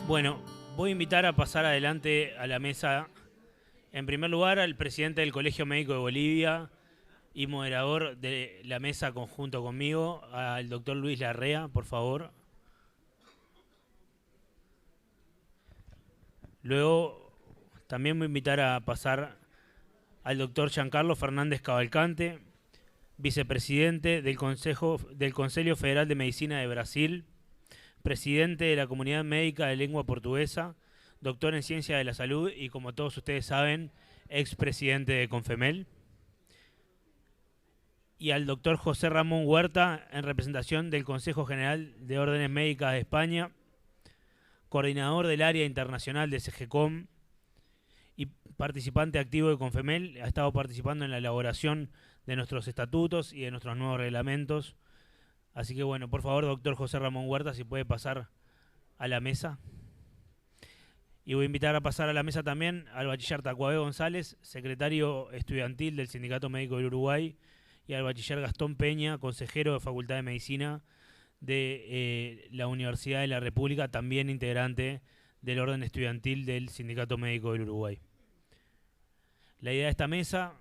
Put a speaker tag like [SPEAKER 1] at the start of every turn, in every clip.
[SPEAKER 1] Bueno, voy a invitar a pasar adelante a la mesa, en primer lugar, al presidente del Colegio Médico de Bolivia y moderador de la mesa conjunto conmigo, al doctor Luis Larrea, por favor. Luego, también voy a invitar a pasar al doctor Giancarlo Fernández Cavalcante, vicepresidente del Conselho Federal de Medicina de Brasil, presidente de la Comunidad Médica de Lengua Portuguesa, doctor en Ciencia de la Salud y, como todos ustedes saben, expresidente de Confemel. Y al doctor José Ramón Huerta, en representación del Consejo General de Órdenes Médicas de España, coordinador del área internacional de SGCOM y participante activo de Confemel. Ha estado participando en la elaboración de nuestros estatutos y de nuestros nuevos reglamentos. Así que bueno, por favor, doctor José Ramón Huerta, si puede pasar a la mesa. Y voy a invitar a pasar a la mesa también al bachiller Tacuabé González, secretario estudiantil del Sindicato Médico del Uruguay, y al bachiller Gastón Peña, consejero de Facultad de Medicina de la Universidad de la República, también integrante del orden estudiantil del Sindicato Médico del Uruguay. La idea de esta mesa,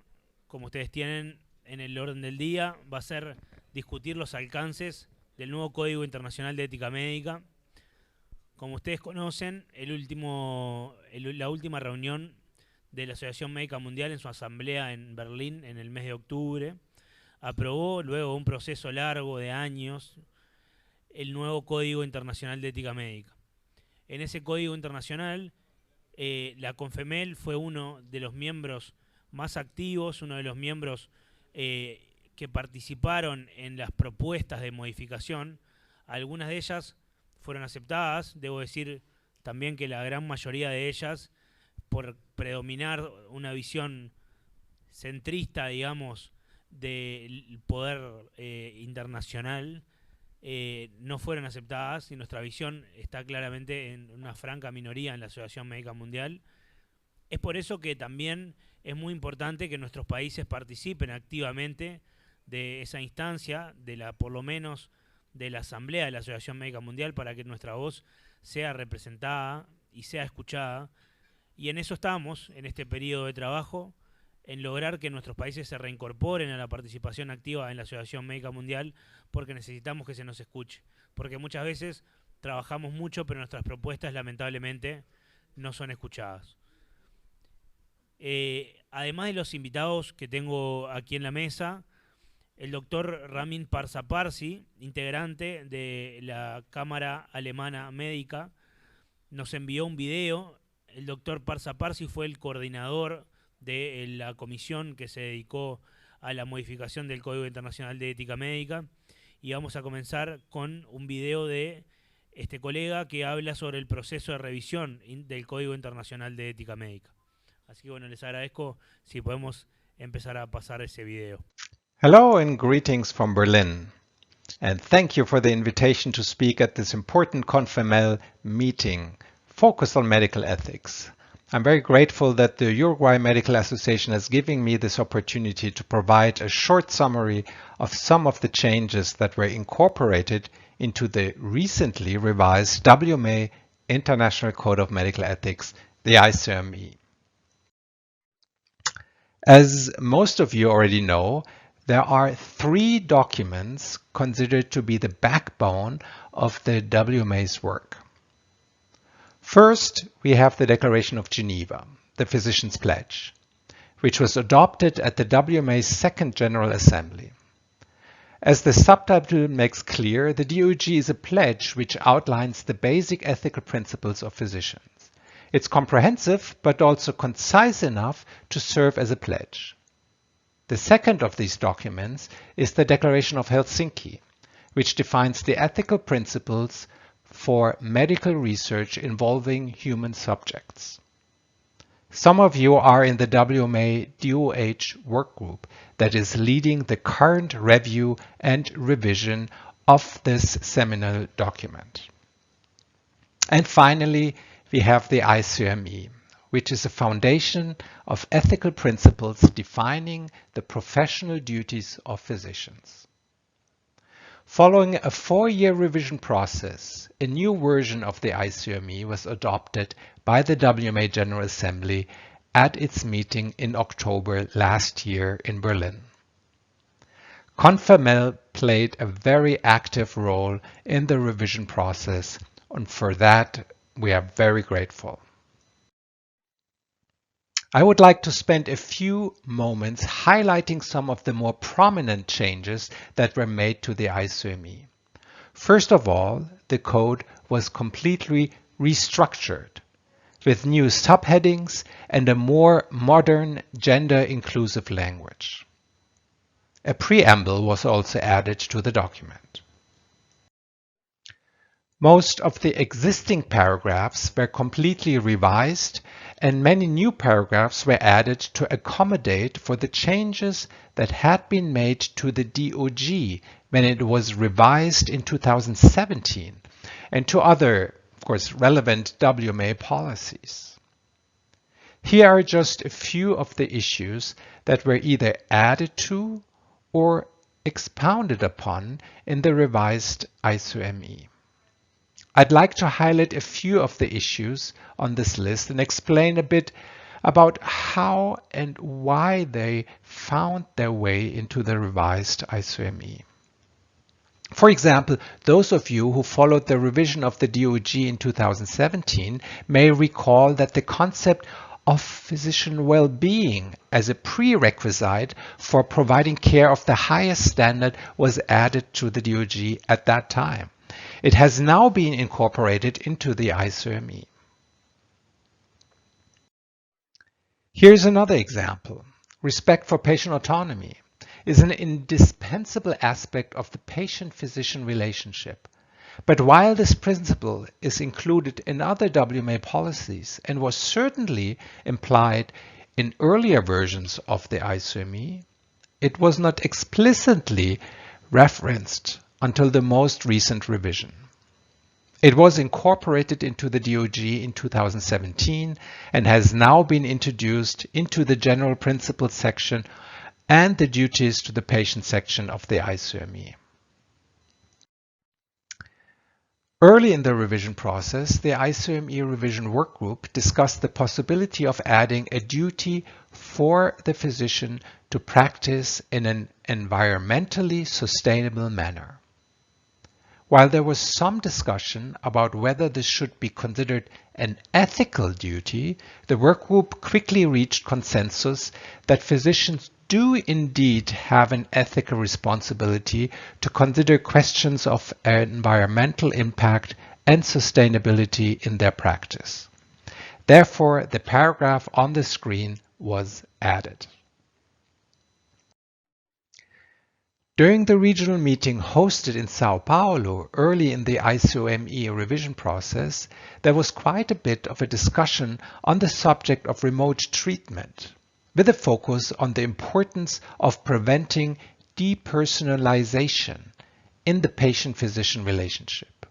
[SPEAKER 1] como ustedes tienen en el orden del día, va a ser discutir los alcances del nuevo Código Internacional de Ética Médica. Como ustedes conocen, la última reunión de la Asociación Médica Mundial en su asamblea en Berlín en el mes de octubre aprobó, luego de un proceso largo de años, el nuevo Código Internacional de Ética Médica. En ese Código Internacional, la Confemel fue uno de los miembros más activos, uno de los miembros que participaron en las propuestas de modificación. Algunas de ellas fueron aceptadas, debo decir también que la gran mayoría de ellas, por predominar una visión centrista, digamos, del poder internacional, no fueron aceptadas, y nuestra visión está claramente en una franca minoría en la Asociación Médica Mundial. Es por eso que también es muy importante que nuestros países participen activamente de esa instancia, por lo menos de la Asamblea de la Asociación Médica Mundial, para que nuestra voz sea representada y sea escuchada. Y en eso estamos, en este periodo de trabajo, en lograr que nuestros países se reincorporen a la participación activa en la Asociación Médica Mundial, porque necesitamos que se nos escuche. Porque muchas veces trabajamos mucho, pero nuestras propuestas lamentablemente no son escuchadas. Además de los invitados que tengo aquí en la mesa, el doctor Ramin Parsaparsi, integrante de la Cámara Alemana Médica, nos envió un video. El doctor Parsaparsi fue el coordinador de la comisión que se dedicó a la modificación del Código Internacional de Ética Médica, y vamos a comenzar con un video de este colega que habla sobre el proceso de revisión del Código Internacional de Ética Médica. Así que bueno, les agradezco si podemos empezar a pasar ese video.
[SPEAKER 2] Hello and greetings from Berlin, and thank you for the invitation to speak at this important Confemel meeting focused on medical ethics. I'm very grateful that the Uruguay Medical Association has given me this opportunity to provide a short summary of some of the changes that were incorporated into the recently revised WMA International Code of Medical Ethics, the ICME. As most of you already know, there are 3 documents considered to be the backbone of the WMA's work. First, we have the Declaration of Geneva, the Physicians' Pledge, which was adopted at the WMA's Second General Assembly. As the subtitle makes clear, the DOG is a pledge which outlines the basic ethical principles of physicians. It's comprehensive, but also concise enough to serve as a pledge. The second of these documents is the Declaration of Helsinki, which defines the ethical principles for medical research involving human subjects. Some of you are in the WMA DOH work group that is leading the current review and revision of this seminal document. And finally, we have the ICME, which is a foundation of ethical principles defining the professional duties of physicians. Following a 4-year revision process, a new version of the ICME was adopted by the WMA General Assembly at its meeting in October last year in Berlin. Confermel played a very active role in the revision process, and for that we are very grateful. I would like to spend a few moments highlighting some of the more prominent changes that were made to the ICME. First of all, the code was completely restructured with new subheadings and a more modern gender-inclusive language. A preamble was also added to the document. Most of the existing paragraphs were completely revised, and many new paragraphs were added to accommodate for the changes that had been made to the DOG when it was revised in 2017, and to other, of course, relevant WMA policies. Here are just a few of the issues that were either added to or expounded upon in the revised ICME. I'd like to highlight a few of the issues on this list and explain a bit about how and why they found their way into the revised ICME. For example, those of you who followed the revision of the DOG in 2017 may recall that the concept of physician well-being as a prerequisite for providing care of the highest standard was added to the DOG at that time. It has now been incorporated into the ICME. Here's another example. Respect for patient autonomy is an indispensable aspect of the patient-physician relationship. But while this principle is included in other WMA policies and was certainly implied in earlier versions of the ICME, it was not explicitly referenced until the most recent revision. It was incorporated into the DOG in 2017 and has now been introduced into the general principles section and the duties to the patient section of the ICME. Early in the revision process, the ICME revision workgroup discussed the possibility of adding a duty for the physician to practice in an environmentally sustainable manner. While there was some discussion about whether this should be considered an ethical duty, the workgroup quickly reached consensus that physicians do indeed have an ethical responsibility to consider questions of environmental impact and sustainability in their practice. Therefore, the paragraph on the screen was added. During the regional meeting hosted in Sao Paulo early in the ICME revision process, there was quite a bit of a discussion on the subject of remote treatment, with a focus on the importance of preventing depersonalization in the patient-physician relationship.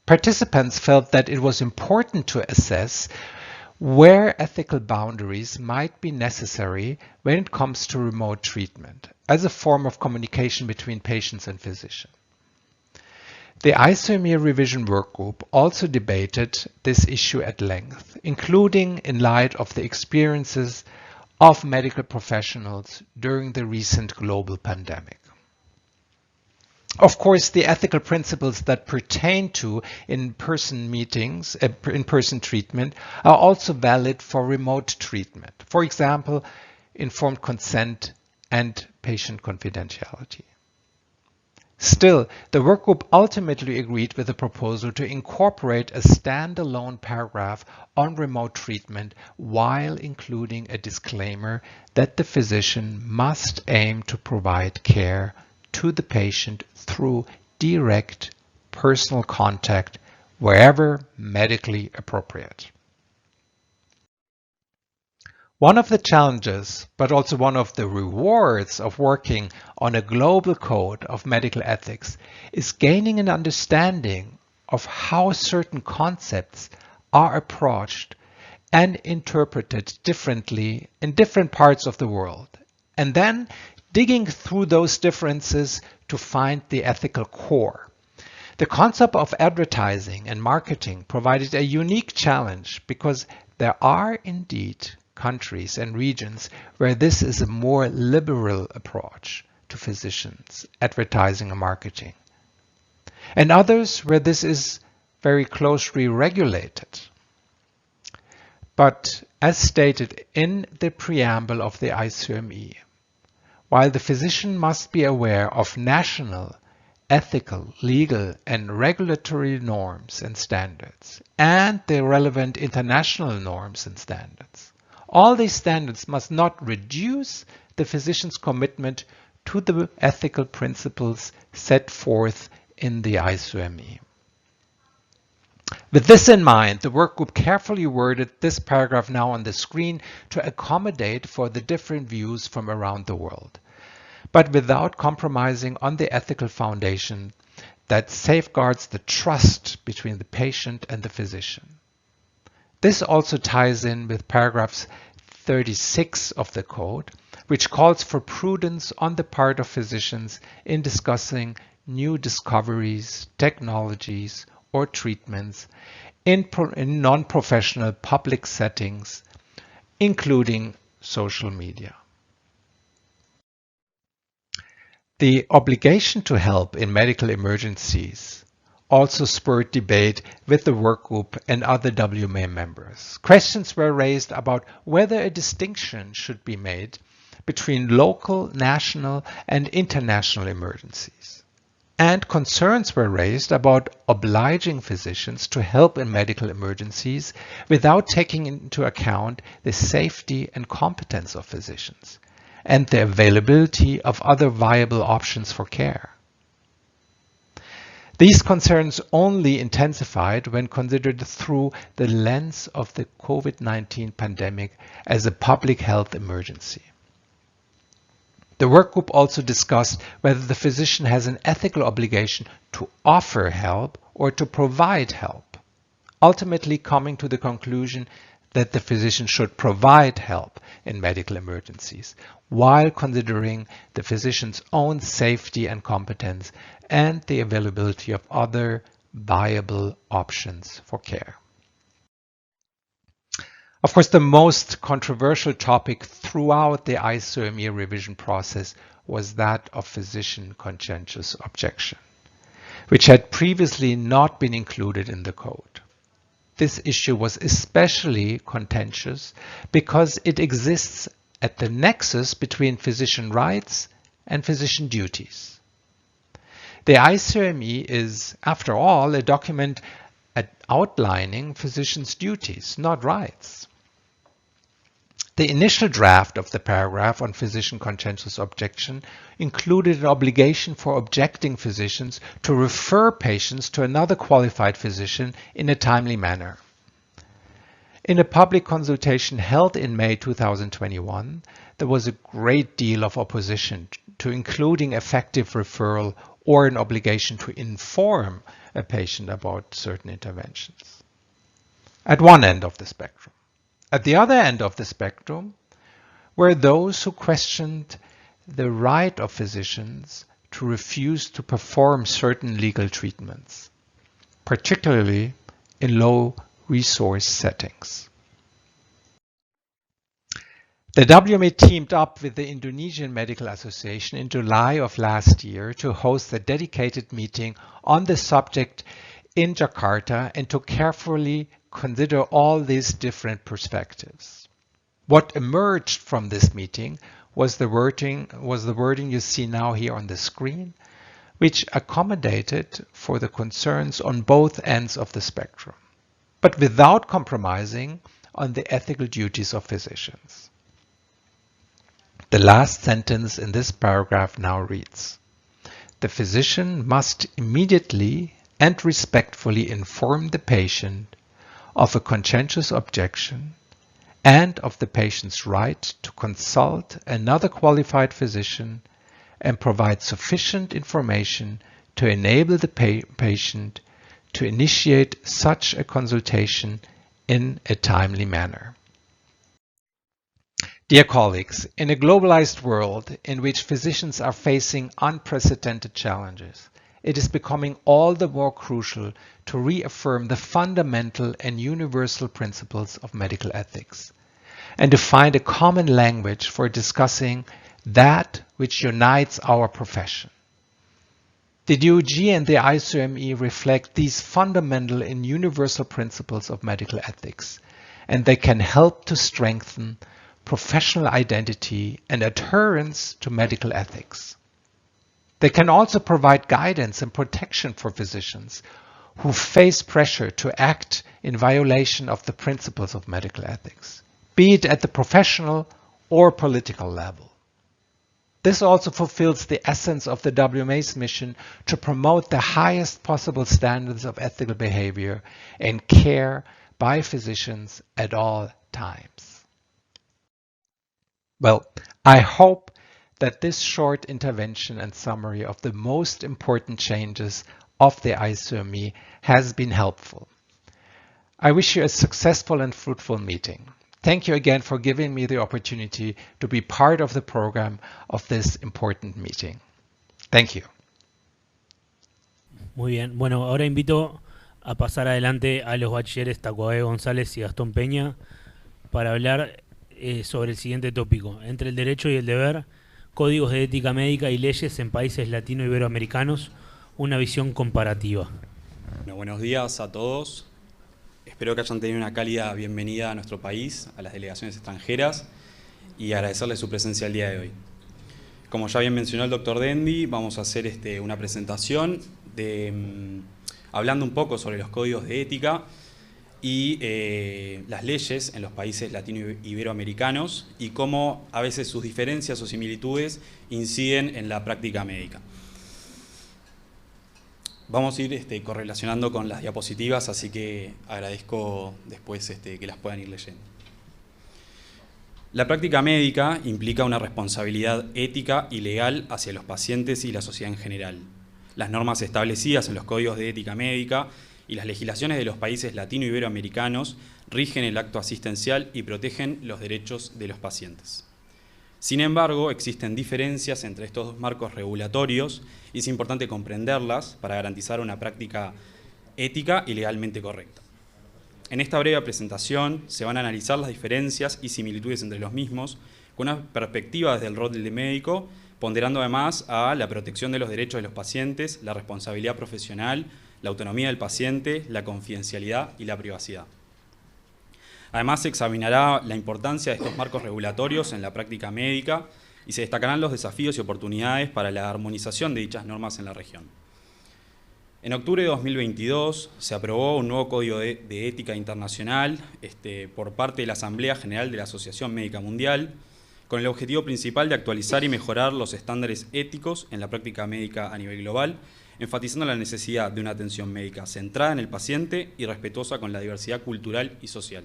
[SPEAKER 2] Participants felt that it was important to assess where ethical boundaries might be necessary when it comes to remote treatment as a form of communication between patients and physicians. The ICME revision workgroup also debated this issue at length, including in light of the experiences of medical professionals during the recent global pandemic. Of course, the ethical principles that pertain to in-person meetings, in-person treatment, are also valid for remote treatment. For example, informed consent and patient confidentiality. Still, the workgroup ultimately agreed with the proposal to incorporate a standalone paragraph on remote treatment while including a disclaimer that the physician must aim to provide care to the patient through direct personal contact wherever medically appropriate. One of the challenges, but also one of the rewards of working on a global code of medical ethics is gaining an understanding of how certain concepts are approached and interpreted differently in different parts of the world, and then digging through those differences to find the ethical core. The concept of advertising and marketing provided a unique challenge because there are indeed countries and regions where this is a more liberal approach to physicians, advertising and marketing, and others where this is very closely regulated. But as stated in the preamble of the ICME, while the physician must be aware of national, ethical, legal, and regulatory norms and standards, and the relevant international norms and standards, all these standards must not reduce the physician's commitment to the ethical principles set forth in the ICME. With this in mind, the workgroup carefully worded this paragraph now on the screen to accommodate for the different views from around the world, but without compromising on the ethical foundation that safeguards the trust between the patient and the physician. This also ties in with paragraph 36 of the Code, which calls for prudence on the part of physicians in discussing new discoveries, technologies, or treatments in non-professional public settings, including social media. The obligation to help in medical emergencies also spurred debate with the workgroup and other WMA members. Questions were raised about whether a distinction should be made between local, national, and international emergencies. And concerns were raised about obliging physicians to help in medical emergencies without taking into account the safety and competence of physicians and the availability of other viable options for care. These concerns only intensified when considered through the lens of the COVID-19 pandemic as a public health emergency. The workgroup also discussed whether the physician has an ethical obligation to offer help or to provide help, ultimately coming to the conclusion that the physician should provide help in medical emergencies, while considering the physician's own safety and competence and the availability of other viable options for care. Of course, the most controversial topic throughout the ICME revision process was that of physician conscientious objection, which had previously not been included in the Code. This issue was especially contentious because it exists at the nexus between physician rights and physician duties. The ICME is, after all, a document outlining physicians' duties, not rights. The initial draft of the paragraph on physician conscientious objection included an obligation for objecting physicians to refer patients to another qualified physician in a timely manner. In a public consultation held in May 2021, there was a great deal of opposition to including effective referral or an obligation to inform a patient about certain interventions. At one end of the spectrum. At the other end of the spectrum were those who questioned the right of physicians to refuse to perform certain legal treatments, particularly in low-resource settings. The WMA teamed up with the Indonesian Medical Association in July of last year to host a dedicated meeting on the subject in Jakarta and to carefully consider all these different perspectives. What emerged from this meeting was the wording you see now here on the screen, which accommodated for the concerns on both ends of the spectrum, but without compromising on the ethical duties of physicians. The last sentence in this paragraph now reads, "The physician must immediately and respectfully inform the patient of a conscientious objection and of the patient's right to consult another qualified physician and provide sufficient information to enable the patient to initiate such a consultation in a timely manner." Dear colleagues, in a globalized world in which physicians are facing unprecedented challenges, it is becoming all the more crucial to reaffirm the fundamental and universal principles of medical ethics, and to find a common language for discussing that which unites our profession. The DOG and the ISOME reflect these fundamental and universal principles of medical ethics, and they can help to strengthen professional identity and adherence to medical ethics. They can also provide guidance and protection for physicians who face pressure to act in violation of the principles of medical ethics, be it at the professional or political level. This also fulfills the essence of the WMA's mission to promote the highest possible standards of ethical behavior and care by physicians at all times. Well, I hope that this short intervention and summary of the most important changes of the ISOME has been helpful. I wish you a successful and fruitful meeting. Thank you again for giving me the opportunity to be part of the program of this important meeting. Thank you.
[SPEAKER 1] Muy bien. Bueno, ahora invito a pasar adelante a los bachilleres Tacuabé González y Gastón Peña para hablar sobre el siguiente tópico: entre el derecho y el deber, códigos de ética médica y leyes en países latino-iberoamericanos, una visión comparativa.
[SPEAKER 3] Bueno, buenos días a todos. Espero que hayan tenido una cálida bienvenida a nuestro país, a las delegaciones extranjeras, y agradecerles su presencia el día de hoy. Como ya bien mencionó el doctor Dendi, vamos a hacer una presentación hablando un poco sobre los códigos de ética y las leyes en los países latino-iberoamericanos y cómo a veces sus diferencias o similitudes inciden en la práctica médica. Vamos a ir correlacionando con las diapositivas, así que agradezco después que las puedan ir leyendo. La práctica médica implica una responsabilidad ética y legal hacia los pacientes y la sociedad en general. Las normas establecidas en los códigos de ética médica y las legislaciones de los países latino-iberoamericanos rigen el acto asistencial y protegen los derechos de los pacientes. Sin embargo, existen diferencias entre estos dos marcos regulatorios y es importante comprenderlas para garantizar una práctica ética y legalmente correcta. En esta breve presentación se van a analizar las diferencias y similitudes entre los mismos con una perspectiva desde el rol del médico, ponderando además a la protección de los derechos de los pacientes, la responsabilidad profesional, la autonomía del paciente, la confidencialidad y la privacidad. Además, se examinará la importancia de estos marcos regulatorios en la práctica médica y se destacarán los desafíos y oportunidades para la armonización de dichas normas en la región. En octubre de 2022 se aprobó un nuevo Código de Ética Internacional por parte de la Asamblea General de la Asociación Médica Mundial, con el objetivo principal de actualizar y mejorar los estándares éticos en la práctica médica a nivel global, enfatizando la necesidad de una atención médica centrada en el paciente y respetuosa con la diversidad cultural y social.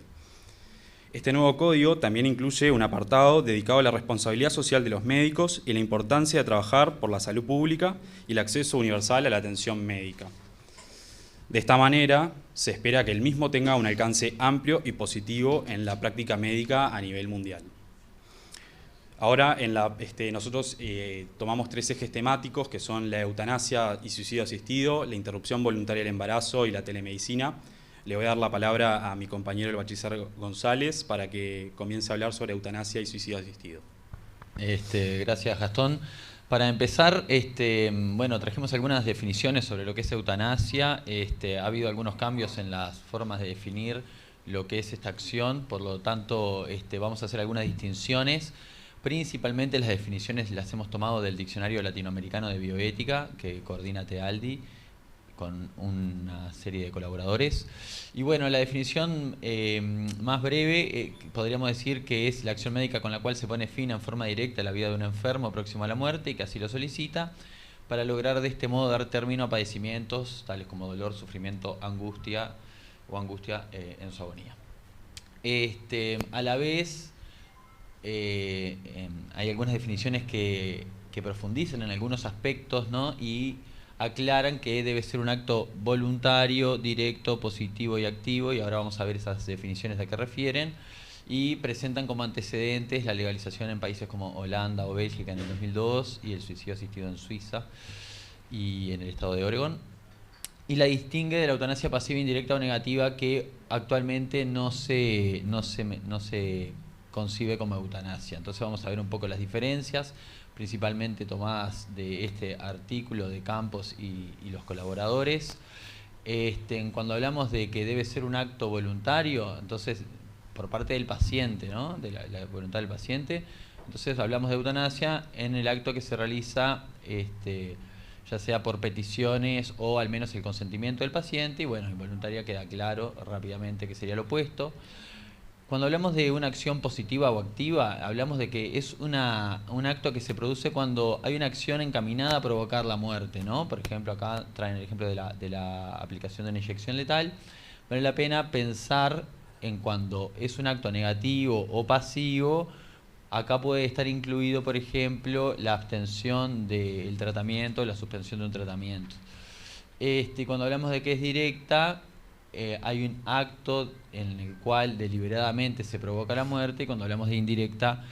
[SPEAKER 3] Este nuevo código también incluye un apartado dedicado a la responsabilidad social de los médicos y la importancia de trabajar por la salud pública y el acceso universal a la atención médica. De esta manera, se espera que el mismo tenga un alcance amplio y positivo en la práctica médica a nivel mundial. Ahora, nosotros tomamos 3 ejes temáticos que son la eutanasia y suicidio asistido, la interrupción voluntaria del embarazo y la telemedicina. Le voy a dar la palabra a mi compañero el bachiller González para que comience a hablar sobre eutanasia y suicidio asistido.
[SPEAKER 4] Gracias, Gastón. Para empezar, bueno, trajimos algunas definiciones sobre lo que es eutanasia. Ha habido algunos cambios en las formas de definir lo que es esta acción, por lo tanto vamos a hacer algunas distinciones. Principalmente las definiciones las hemos tomado del Diccionario Latinoamericano de Bioética, que coordina TEALDI, con una serie de colaboradores. Y bueno, la definición más breve podríamos decir que es la acción médica con la cual se pone fin en forma directa a la vida de un enfermo próximo a la muerte y que así lo solicita, para lograr de este modo dar término a padecimientos tales como dolor, sufrimiento, angustia en su agonía. A la vez hay algunas definiciones que profundizan en algunos aspectos, ¿no? Y aclaran que debe ser un acto voluntario, directo, positivo y activo, y ahora vamos a ver esas definiciones a qué refieren. y presentan como antecedentes la legalización en países como Holanda o Bélgica en el 2002 y el suicidio asistido en Suiza y en el estado de Oregón. Y la distingue de la eutanasia pasiva, indirecta o negativa, que actualmente no se concibe como eutanasia. Entonces vamos a ver un poco las diferencias, principalmente tomadas de este artículo de Campos y los colaboradores. Cuando hablamos de que debe ser un acto voluntario, entonces por parte del paciente, ¿no? De la voluntad del paciente, entonces hablamos de eutanasia en el acto que se realiza ya sea por peticiones o al menos el consentimiento del paciente, y bueno, involuntaria queda claro rápidamente que sería lo opuesto. Cuando hablamos de una acción positiva o activa, hablamos de que es un acto que se produce cuando hay una acción encaminada a provocar la muerte, ¿no? Por ejemplo, acá traen el ejemplo de la aplicación de una inyección letal. Vale la pena pensar en cuando es un acto negativo o pasivo. Acá puede estar incluido, por ejemplo, la abstención del tratamiento, la suspensión de un tratamiento. Cuando hablamos de que es directa, hay un acto en el cual deliberadamente se provoca la muerte, y cuando hablamos de indirecta,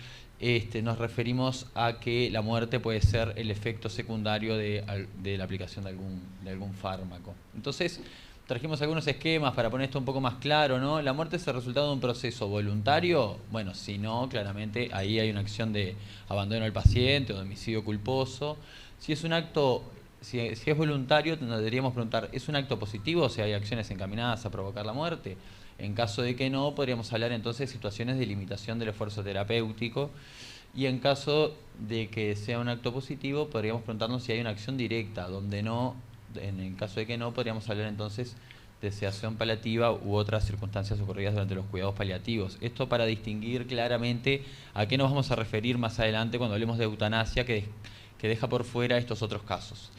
[SPEAKER 4] nos referimos a que la muerte puede ser el efecto secundario de la aplicación de algún fármaco. Entonces, trajimos algunos esquemas para poner esto un poco más claro, ¿no? ¿La muerte es el resultado de un proceso voluntario? Bueno, si no, claramente ahí hay una acción de abandono al paciente o de homicidio culposo. Si es un acto, si es voluntario, nos deberíamos preguntar, ¿es un acto positivo? O sea, ¿hay acciones encaminadas a provocar la muerte? En caso de que no, podríamos hablar entonces de situaciones de limitación del esfuerzo terapéutico. Y en caso de que sea un acto positivo, podríamos preguntarnos si hay una acción directa, donde no. En el caso de que no, podríamos hablar entonces de sedación paliativa u otras circunstancias ocurridas durante los cuidados paliativos. Esto para distinguir claramente a qué nos vamos a referir más adelante cuando hablemos de eutanasia, que deja por fuera estos otros casos.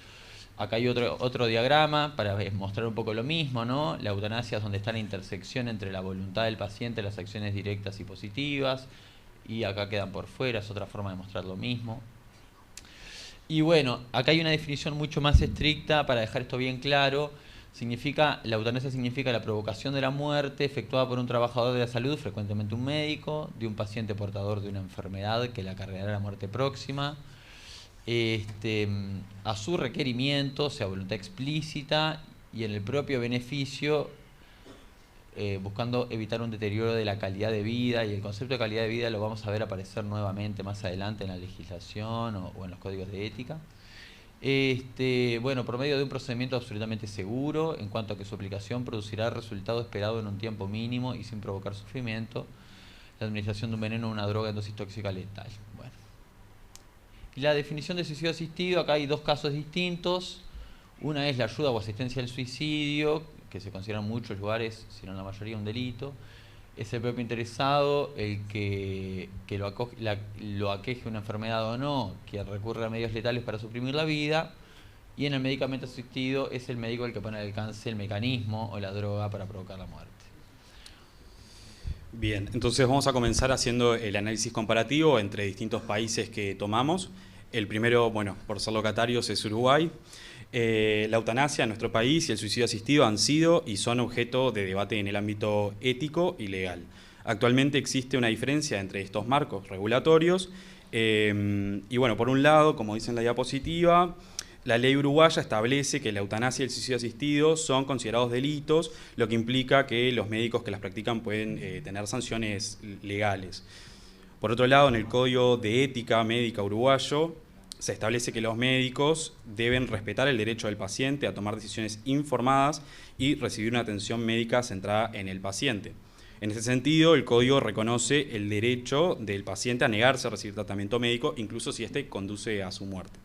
[SPEAKER 4] Acá hay otro diagrama para mostrar un poco lo mismo, ¿no? La eutanasia es donde está la intersección entre la voluntad del paciente, las acciones directas y positivas, y acá quedan por fuera, es otra forma de mostrar lo mismo. Y bueno, acá hay una definición mucho más estricta para dejar esto bien claro. La eutanasia significa la provocación de la muerte efectuada por un trabajador de la salud, frecuentemente un médico, de un paciente portador de una enfermedad que le acarreará la muerte próxima, a su requerimiento, o sea, voluntad explícita, y en el propio beneficio, buscando evitar un deterioro de la calidad de vida. Y el concepto de calidad de vida lo vamos a ver aparecer nuevamente más adelante en la legislación o en los códigos de ética. Bueno, por medio de un procedimiento absolutamente seguro, en cuanto a que su aplicación producirá el resultado esperado en un tiempo mínimo y sin provocar sufrimiento, la administración de un veneno o una droga en dosis tóxica letal. Bueno. Y la definición de suicidio asistido, acá hay dos casos distintos. Una es la ayuda o asistencia al suicidio, que se considera en muchos lugares, si no en la mayoría, un delito. Es el propio interesado el que lo aqueje una enfermedad o no, que recurre a medios letales para suprimir la vida. Y en el medicamento asistido es el médico el que pone al alcance el mecanismo o la droga para provocar la muerte.
[SPEAKER 3] Bien, entonces vamos a comenzar haciendo el análisis comparativo entre distintos países que tomamos. El primero, bueno, por ser locatarios, es Uruguay. La eutanasia en nuestro país y el suicidio asistido han sido y son objeto de debate en el ámbito ético y legal. Actualmente existe una diferencia entre estos marcos regulatorios y bueno, por un lado, como dice en la diapositiva, la ley uruguaya establece que la eutanasia y el suicidio asistido son considerados delitos, lo que implica que los médicos que las practican pueden tener sanciones legales. Por otro lado, en el Código de Ética Médica uruguayo, se establece que los médicos deben respetar el derecho del paciente a tomar decisiones informadas y recibir una atención médica centrada en el paciente. En ese sentido, el Código reconoce el derecho del paciente a negarse a recibir tratamiento médico, incluso si éste conduce a su muerte.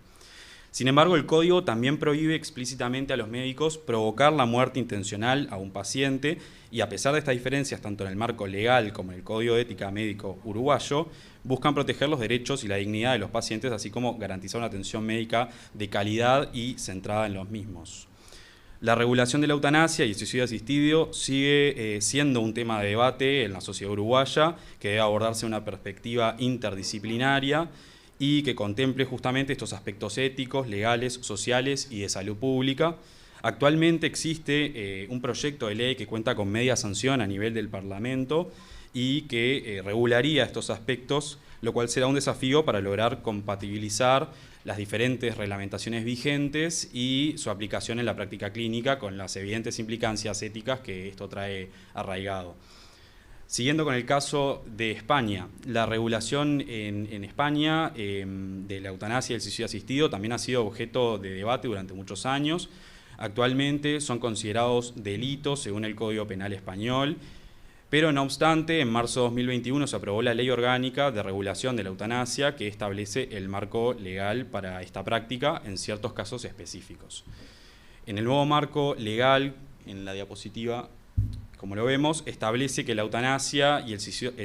[SPEAKER 3] Sin embargo, el Código también prohíbe explícitamente a los médicos provocar la muerte intencional a un paciente, y a pesar de estas diferencias, tanto en el marco legal como en el Código de Ética Médico uruguayo, buscan proteger los derechos y la dignidad de los pacientes, así como garantizar una atención médica de calidad y centrada en los mismos. La regulación de la eutanasia y el suicidio asistido sigue siendo un tema de debate en la sociedad uruguaya, que debe abordarse en una perspectiva interdisciplinaria y que contemple justamente estos aspectos éticos, legales, sociales y de salud pública. Actualmente existe un proyecto de ley que cuenta con media sanción a nivel del Parlamento y que regularía estos aspectos, lo cual será un desafío para lograr compatibilizar las diferentes reglamentaciones vigentes y su aplicación en la práctica clínica con las evidentes implicancias éticas que esto trae arraigado. Siguiendo con el caso de España, la regulación en España de la eutanasia y el suicidio asistido también ha sido objeto de debate durante muchos años. Actualmente son considerados delitos según el Código Penal español, pero no obstante, en marzo de 2021 se aprobó la Ley Orgánica de Regulación de la Eutanasia que establece el marco legal para esta práctica en ciertos casos específicos. En el nuevo marco legal, en la diapositiva, como lo vemos, establece que la eutanasia y el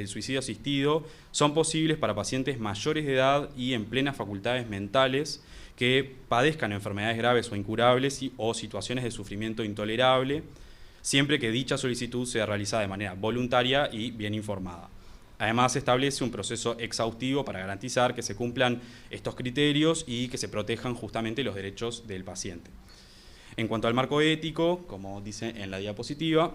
[SPEAKER 3] suicidio asistido son posibles para pacientes mayores de edad y en plenas facultades mentales que padezcan enfermedades graves o incurables o situaciones de sufrimiento intolerable, siempre que dicha solicitud sea realizada de manera voluntaria y bien informada. Además, se establece un proceso exhaustivo para garantizar que se cumplan estos criterios y que se protejan justamente los derechos del paciente. En cuanto al marco ético, como dice en la diapositiva,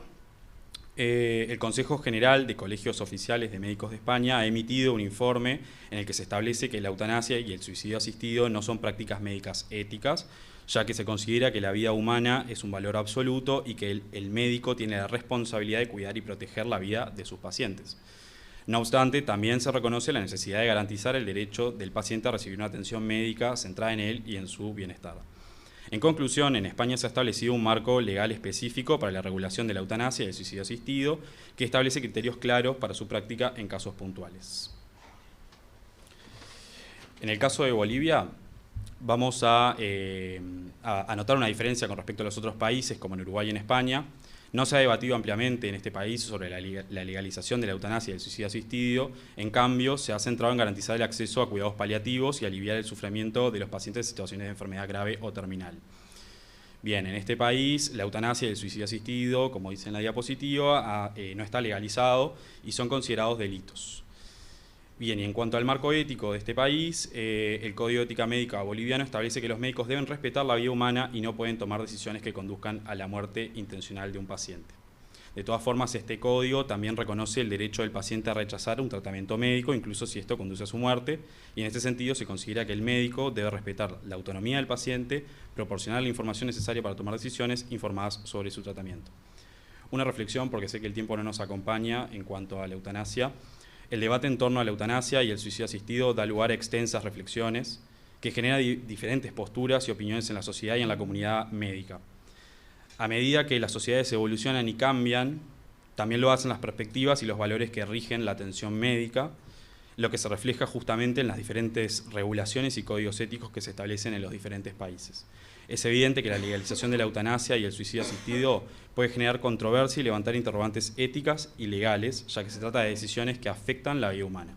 [SPEAKER 3] el Consejo General de Colegios Oficiales de Médicos de España ha emitido un informe en el que se establece que la eutanasia y el suicidio asistido no son prácticas médicas éticas, ya que se considera que la vida humana es un valor absoluto y que el médico tiene la responsabilidad de cuidar y proteger la vida de sus pacientes. No obstante, también se reconoce la necesidad de garantizar el derecho del paciente a recibir una atención médica centrada en él y en su bienestar. En conclusión, en España se ha establecido un marco legal específico para la regulación de la eutanasia y el suicidio asistido, que establece criterios claros para su práctica en casos puntuales. En el caso de Bolivia, vamos a notar una diferencia con respecto a los otros países, como en Uruguay y en España. No se ha debatido ampliamente en este país sobre la legalización de la eutanasia y el suicidio asistido. En cambio, se ha centrado en garantizar el acceso a cuidados paliativos y aliviar el sufrimiento de los pacientes en situaciones de enfermedad grave o terminal. Bien, en este país, la eutanasia y el suicidio asistido, como dice en la diapositiva, no está legalizado y son considerados delitos. Bien, y en cuanto al marco ético de este país, el Código de Ética Médica boliviano establece que los médicos deben respetar la vida humana y no pueden tomar decisiones que conduzcan a la muerte intencional de un paciente. De todas formas, este código también reconoce el derecho del paciente a rechazar un tratamiento médico, incluso si esto conduce a su muerte, y en este sentido se considera que el médico debe respetar la autonomía del paciente, proporcionar la información necesaria para tomar decisiones informadas sobre su tratamiento. Una reflexión, porque sé que el tiempo no nos acompaña en cuanto a la eutanasia. El debate en torno a la eutanasia y el suicidio asistido da lugar a extensas reflexiones que generan diferentes posturas y opiniones en la sociedad y en la comunidad médica. A medida que las sociedades evolucionan y cambian, también lo hacen las perspectivas y los valores que rigen la atención médica, lo que se refleja justamente en las diferentes regulaciones y códigos éticos que se establecen en los diferentes países. Es evidente que la legalización de la eutanasia y el suicidio asistido puede generar controversia y levantar interrogantes éticas y legales, ya que se trata de decisiones que afectan la vida humana.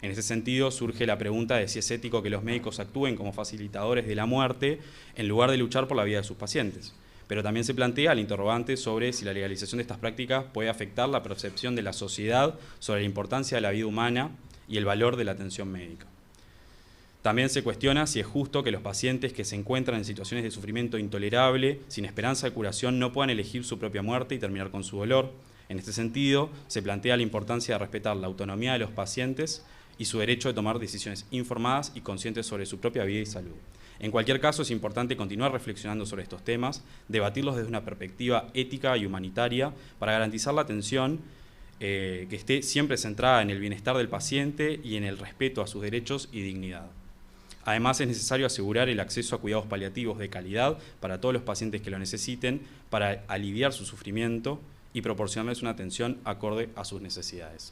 [SPEAKER 3] En ese sentido, surge la pregunta de si es ético que los médicos actúen como facilitadores de la muerte en lugar de luchar por la vida de sus pacientes. Pero también se plantea el interrogante sobre si la legalización de estas prácticas puede afectar la percepción de la sociedad sobre la importancia de la vida humana y el valor de la atención médica. También se cuestiona si es justo que los pacientes que se encuentran en situaciones de sufrimiento intolerable, sin esperanza de curación, no puedan elegir su propia muerte y terminar con su dolor. En este sentido, se plantea la importancia de respetar la autonomía de los pacientes y su derecho de tomar decisiones informadas y conscientes sobre su propia vida y salud. En cualquier caso, es importante continuar reflexionando sobre estos temas, debatirlos desde una perspectiva ética y humanitaria para garantizar la atención que esté siempre centrada en el bienestar del paciente y en el respeto a sus derechos y dignidad. Además, es necesario asegurar el acceso a cuidados paliativos de calidad para todos los pacientes que lo necesiten para aliviar su sufrimiento y proporcionarles una atención acorde a sus necesidades.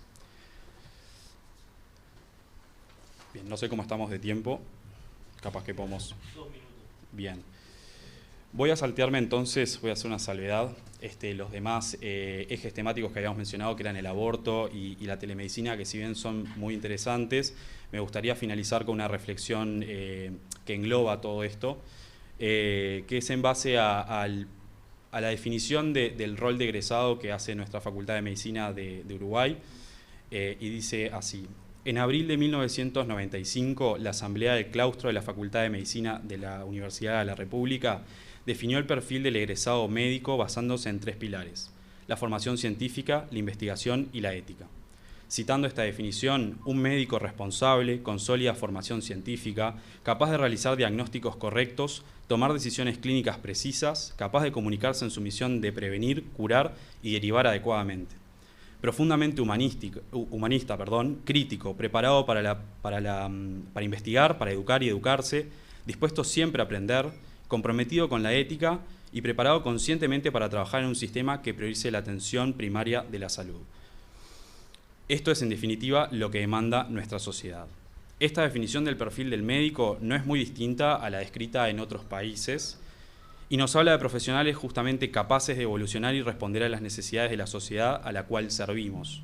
[SPEAKER 3] Bien, no sé cómo estamos de tiempo, capaz que podemos...
[SPEAKER 1] 2 minutos.
[SPEAKER 3] Bien. Voy a saltearme entonces, voy a hacer una salvedad, los demás ejes temáticos que habíamos mencionado, que eran el aborto y la telemedicina, que si bien son muy interesantes, me gustaría finalizar con una reflexión que engloba todo esto, que es en base a la definición del rol de egresado que hace nuestra Facultad de Medicina de Uruguay, y dice así: en abril de 1995, la Asamblea del Claustro de la Facultad de Medicina de la Universidad de la República definió el perfil del egresado médico basándose en 3 pilares: la formación científica, la investigación y la ética. Citando esta definición, un médico responsable, con sólida formación científica, capaz de realizar diagnósticos correctos, tomar decisiones clínicas precisas, capaz de comunicarse en su misión de prevenir, curar y derivar adecuadamente. Profundamente humanista, crítico, preparado para investigar, para educar y educarse, dispuesto siempre a aprender, comprometido con la ética y preparado conscientemente para trabajar en un sistema que priorice la atención primaria de la salud. Esto es, en definitiva, lo que demanda nuestra sociedad. Esta definición del perfil del médico no es muy distinta a la descrita en otros países y nos habla de profesionales justamente capaces de evolucionar y responder a las necesidades de la sociedad a la cual servimos.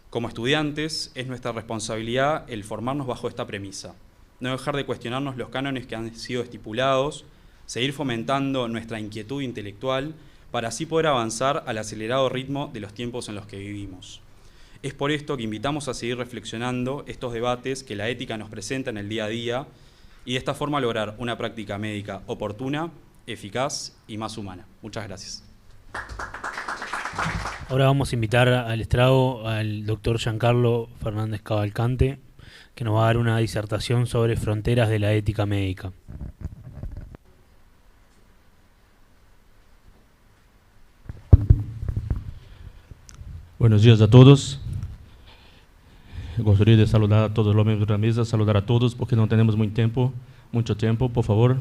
[SPEAKER 3] Como estudiantes, es nuestra responsabilidad el formarnos bajo esta premisa, no dejar de cuestionarnos los cánones que han sido estipulados, seguir fomentando nuestra inquietud intelectual para así poder avanzar al acelerado ritmo de los tiempos en los que vivimos. Es por esto que invitamos a seguir reflexionando estos debates que la ética nos presenta en el día a día y de esta forma lograr una práctica médica oportuna, eficaz y más humana. Muchas gracias.
[SPEAKER 1] Ahora vamos a invitar al estrado al doctor Giancarlo Fernández Cavalcante, que nos va a dar una disertación sobre fronteras de la ética médica.
[SPEAKER 5] Buenos días a todos. Gostaria de saludar a todos los miembros de la mesa, saludar a todos porque no tenemos mucho tiempo, por favor.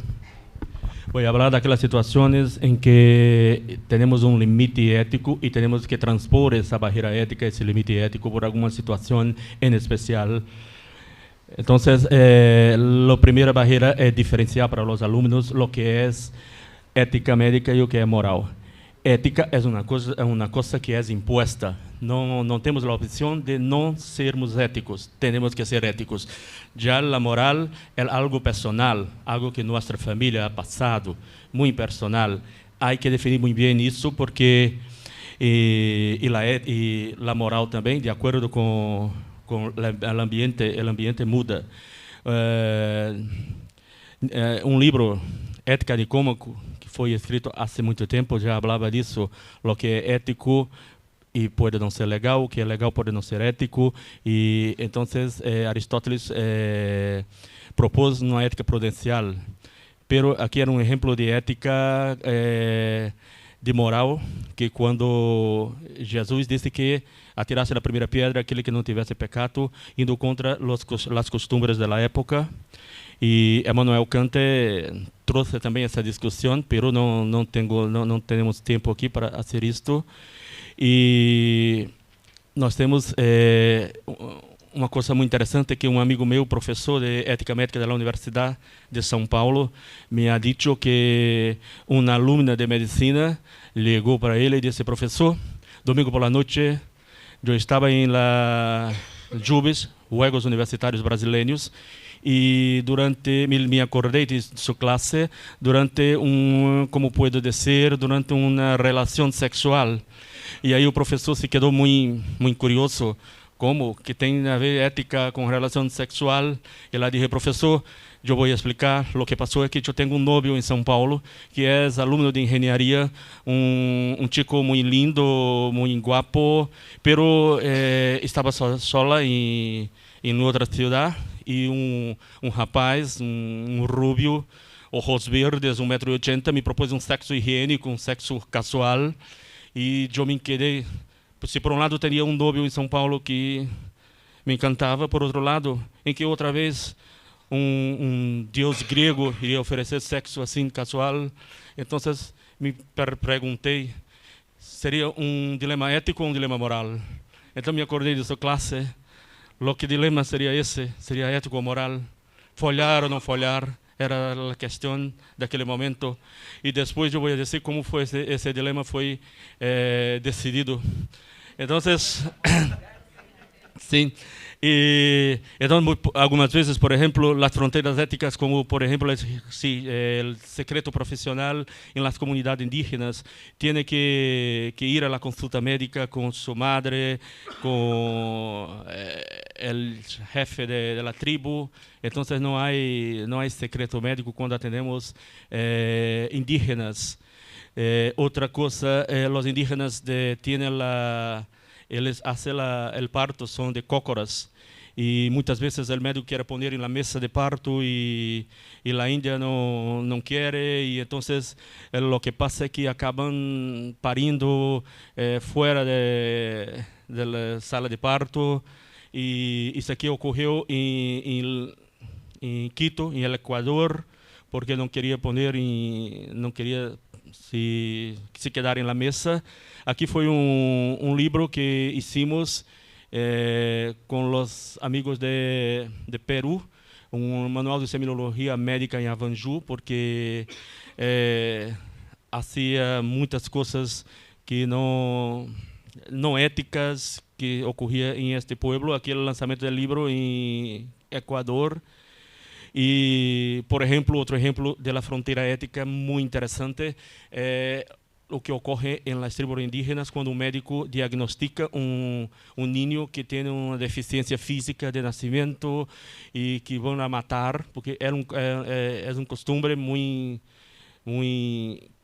[SPEAKER 5] Voy a hablar de aquellas situaciones en que tenemos un límite ético y tenemos que transpor esa barrera ética, ese límite ético por alguna situación en especial. Entonces, la primera barrera es diferenciar para los alumnos lo que es ética médica y lo que es moral. Ética es una cosa que es impuesta. No tenemos la opción de no sermos éticos. Tenemos que ser éticos. Ya la moral es algo personal, algo que nuestra familia ha pasado, muy personal. Hay que definir muy bien eso porque la moral también, de acuerdo con el ambiente muda. Un libro, Ética Nicômaco, foi escrito há muito tempo, já falava disso, o que é ético e pode não ser legal, o que é legal pode não ser ético, e então Aristóteles propôs uma ética prudencial. Pero aqui era um exemplo de ética de moral, que quando Jesus disse que atirasse a primeira pedra aquele que não tivesse pecado, indo contra as costumes da época. E Emmanuel Kant trouxe também essa discussão, pero não temos tempo aqui para fazer isto. E nós temos uma coisa muito interessante que um amigo meu, professor de ética médica da Universidade de São Paulo, me ha dicho que uma alumna de medicina ligou para ele e disse: professor, domingo por la noite eu estava em JUBES, Juegos Universitários Brasileiros, e me acordei de sua classe durante durante uma relação sexual. E aí o professor se quedou muito curioso, como que tem a ver ética com relação sexual. E lá disse: professor, eu vou explicar. O que passou é que eu tenho um novio em São Paulo, que é aluno de engenharia, um chico muito lindo, muito guapo, pero estava sola em outra cidade. E um rapaz, um rubio, ojos verdes, 1,80 m, me propôs um sexo higiênico, um sexo casual. E eu me quedei. Se por um lado teria um novio em São Paulo que me encantava, por outro lado, em que outra vez um deus grego iria oferecer sexo assim casual. Então me perguntei, seria um dilema ético ou um dilema moral? Então me acordei dessa classe. O que dilema seria esse? Seria ético ou moral? Folhar ou não folhar? Era a questão daquele momento. E depois eu vou dizer como foi esse dilema foi decidido. Então, sim. E então, algumas vezes, por exemplo, as fronteiras éticas, como por exemplo, o secreto profissional em las comunidades indígenas, tem que ir à consulta médica com sua madre, com o jefe da tribo. Então, não há secreto médico quando atendemos indígenas. Outra coisa, os indígenas têm eles hacen el parto, son de cócoras. Y muchas veces el médico quiere poner en la mesa de parto y la India no quiere, y entonces lo que pasa es que acaban pariendo fuera de la sala de parto. Y isso aqui ocorreu em Quito, em el Equador, porque não queria poner, não queria se quedar em la mesa. Aqui foi um livro que hicimos com os amigos de Peru, um manual de semiologia médica em Avanjú, porque hacía muitas coisas que não éticas que ocorria em este pueblo. Aqui o lançamento do livro em Equador. E, por exemplo, outro exemplo da fronteira ética muito interessante é o que ocorre em las tribos indígenas quando um médico diagnostica um niño que tem uma deficiência física de nascimento e que vão a matar, porque é um costume muito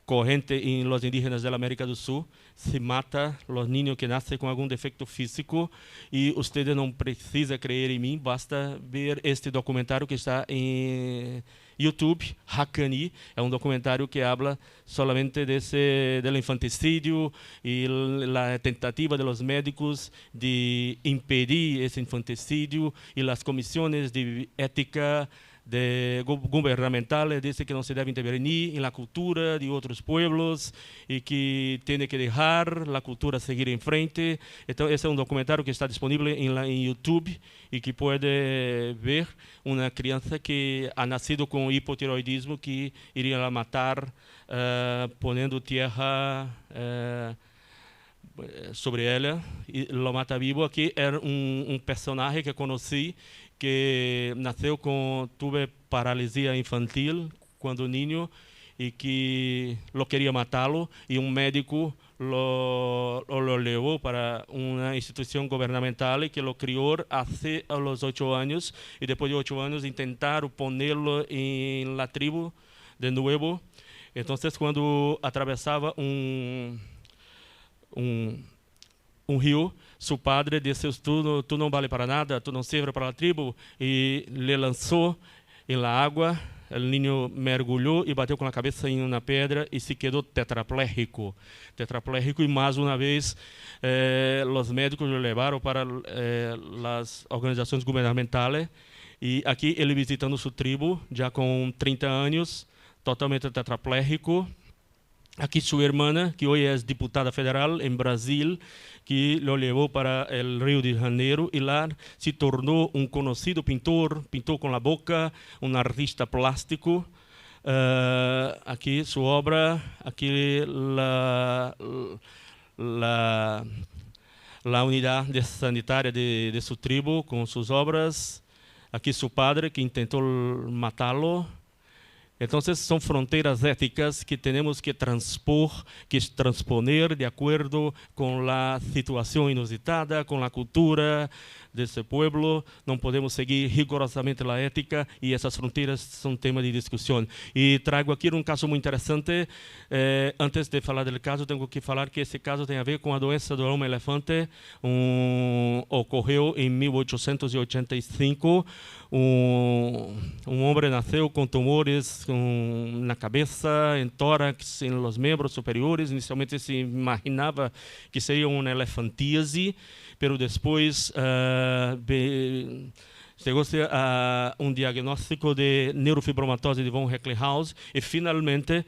[SPEAKER 5] corrente em los indígenas da América do Sul. Se mata os niños que nascem com algum defeito físico, e ustedes não precisam crer em mim, basta ver este documentário que está em YouTube, Hakani. É um documentário que habla solamente del infanticídio e a tentativa de los médicos de impedir esse infanticídio, e as comissões de ética gubernamentales dicen que no se debe intervenir en la cultura de otros pueblos y que tiene que dejar la cultura seguir en frente. Entonces, ese es un documentario que está disponible en YouTube y que puede ver una crianza que ha nacido con hipotiroidismo que iría a matar poniendo tierra sobre ela e lo mata vivo. Aqui era um personagem que conheci que nasceu tuve paralisia infantil quando niño e que lo queria matá-lo, e um médico lo levou para uma instituição governamental que lo criou hace a los 8 anos, e depois de 8 anos tentaram ponerlo em la tribo de nuevo. Então, quando atravessava um rio, seu padre disse: tu não vale para nada, tu não serve para a tribo, e le lançou em la água. O niño mergulhou e bateu com a cabeça em uma pedra e se quedou tetrapléjico. E mais uma vez os médicos o levaram para as organizações governamentais, e aqui ele visitando sua tribo já com 30 anos, totalmente tetrapléjico. Aqui sua irmã, que hoje é diputada federal em Brasil, que lo levou para o Rio de Janeiro e lá se tornou um conhecido pintor, pintou com a boca, um artista plástico. Aqui sua obra, aqui a unidade sanitária de sua tribo com suas obras. Aqui seu padre que tentou matá-lo. Então, são fronteiras éticas que temos que transponer de acordo com a situação inusitada, com a cultura desse pueblo. Não podemos seguir rigorosamente a ética, e essas fronteiras são tema de discussão. E trago aqui um caso muito interessante. Antes de falar do caso, tenho que falar que esse caso tem a ver com a doença do homem-elefante. Ocorreu em 1885. Um homem nasceu com tumores na cabeça, em tórax, em los membros superiores. Inicialmente se imaginava que seria uma elefantíase, pero depois chegou-se a um diagnóstico de neurofibromatose de von Recklinghausen e finalmente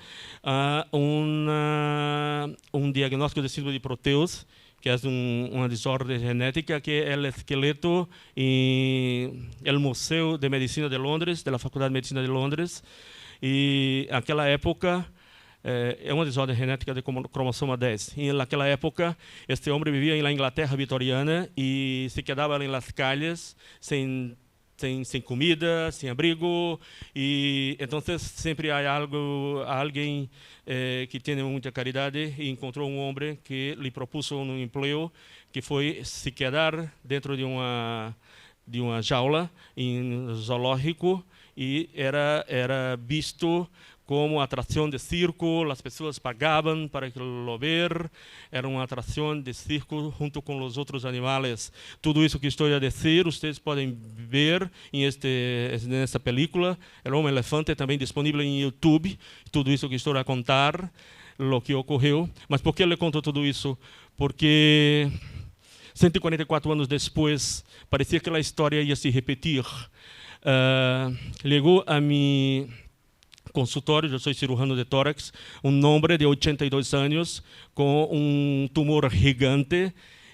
[SPEAKER 5] um diagnóstico de síndrome de Proteus, que é uma desordem genética, que é o esqueleto em el Museu de Medicina de Londres, da Faculdade de Medicina de Londres. E naquela época é uma desordem genética de cromossoma 10. E naquela época este homem vivia na Inglaterra vitoriana e se quedava nas calles sem comida, sem abrigo, e então sempre há alguém que tem muita caridade e encontrou um homem que lhe propôs um emprego, que foi se quedar dentro de uma jaula em zoológico, e era visto como atracción de circo, las personas pagaban para lo ver, era una atracción de circo junto con los otros animales. Todo eso que estoy a decir, ustedes pueden ver en esta película, El Hombre Elefante, también disponible en YouTube, todo eso que estoy a contar, lo que ocurrió. Mas por qué le conto todo eso? Porque 144 anos depois, parecia que a história ia se repetir. Chegou a mi consultório, eu sou cirurgião de tórax, homem de 82 anos com tumor gigante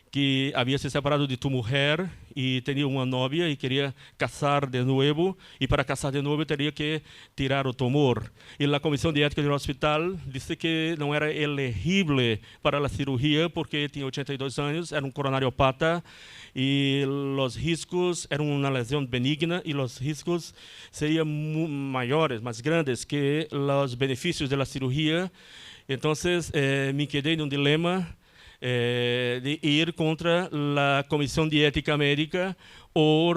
[SPEAKER 5] que havia se separado de sua mulher e tinha uma novia e queria casar de novo, e para casar de novo teria que tirar o tumor. E a comissão de ética do hospital disse que não era elegível para a cirurgia porque tinha 82 anos, era coronariopata e os riscos eram uma lesão benigna e os riscos seriam maiores, mais grandes que os benefícios da cirurgia. Então, me quedei num dilema de ir contra a Comissão de Ética Médica ou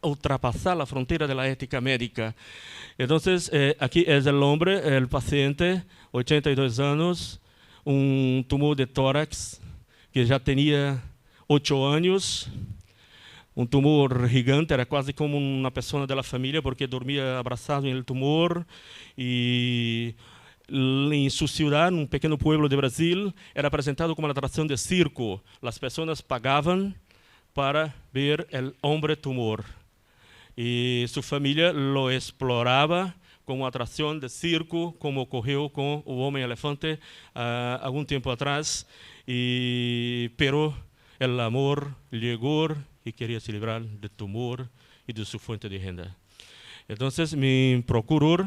[SPEAKER 5] ultrapassar a fronteira da ética médica. Então, aqui é o homem, o paciente, 82 anos, tumor de tórax que já tinha 8 anos, tumor gigante, era quase como uma pessoa da família porque dormia abraçado no tumor e em sua cidade, pequeno pueblo de Brasil, era apresentado como uma atração de circo. As pessoas pagavam para ver o homem tumor. E sua família lo explorava como atração de circo, como ocorreu com o Homem Elefante algum tempo atrás. Pero o amor chegou e queria se livrar do tumor e de sua fonte de renda. Então, me procurou.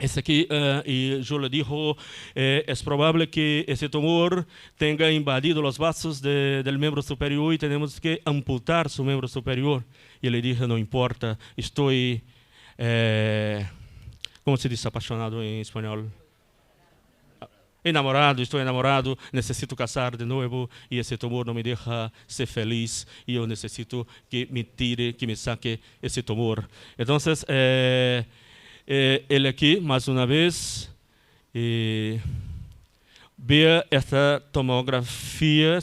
[SPEAKER 5] Esse aqui, e eu lhe digo, é provável que esse tumor tenha invadido os vasos do membro superior e temos que amputar seu membro superior. E ele disse, não importa, estou, como se diz apaixonado em espanhol? Estou enamorado, necessito casar de novo e esse tumor não me deixa ser feliz e eu necessito que me tire, que me saque esse tumor. Então, ele aqui, mais uma vez, vê essa tomografia,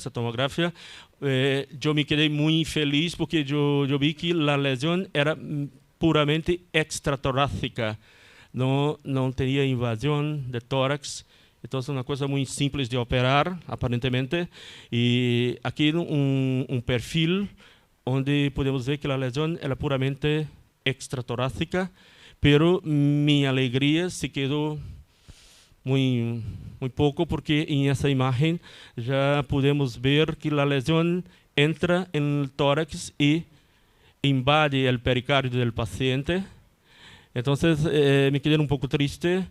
[SPEAKER 5] eu me quedei muito feliz porque eu vi que a lesão era puramente extratorácica, não teria invasão de tórax, então é uma coisa muito simples de operar, aparentemente, e aqui perfil onde podemos ver que a lesão era puramente extratorácica, pero minha alegria se quedou muito pouco porque em essa imagem já podemos ver que a lesão entra no tórax e invade o pericárdio do paciente. Então, me quedei um pouco triste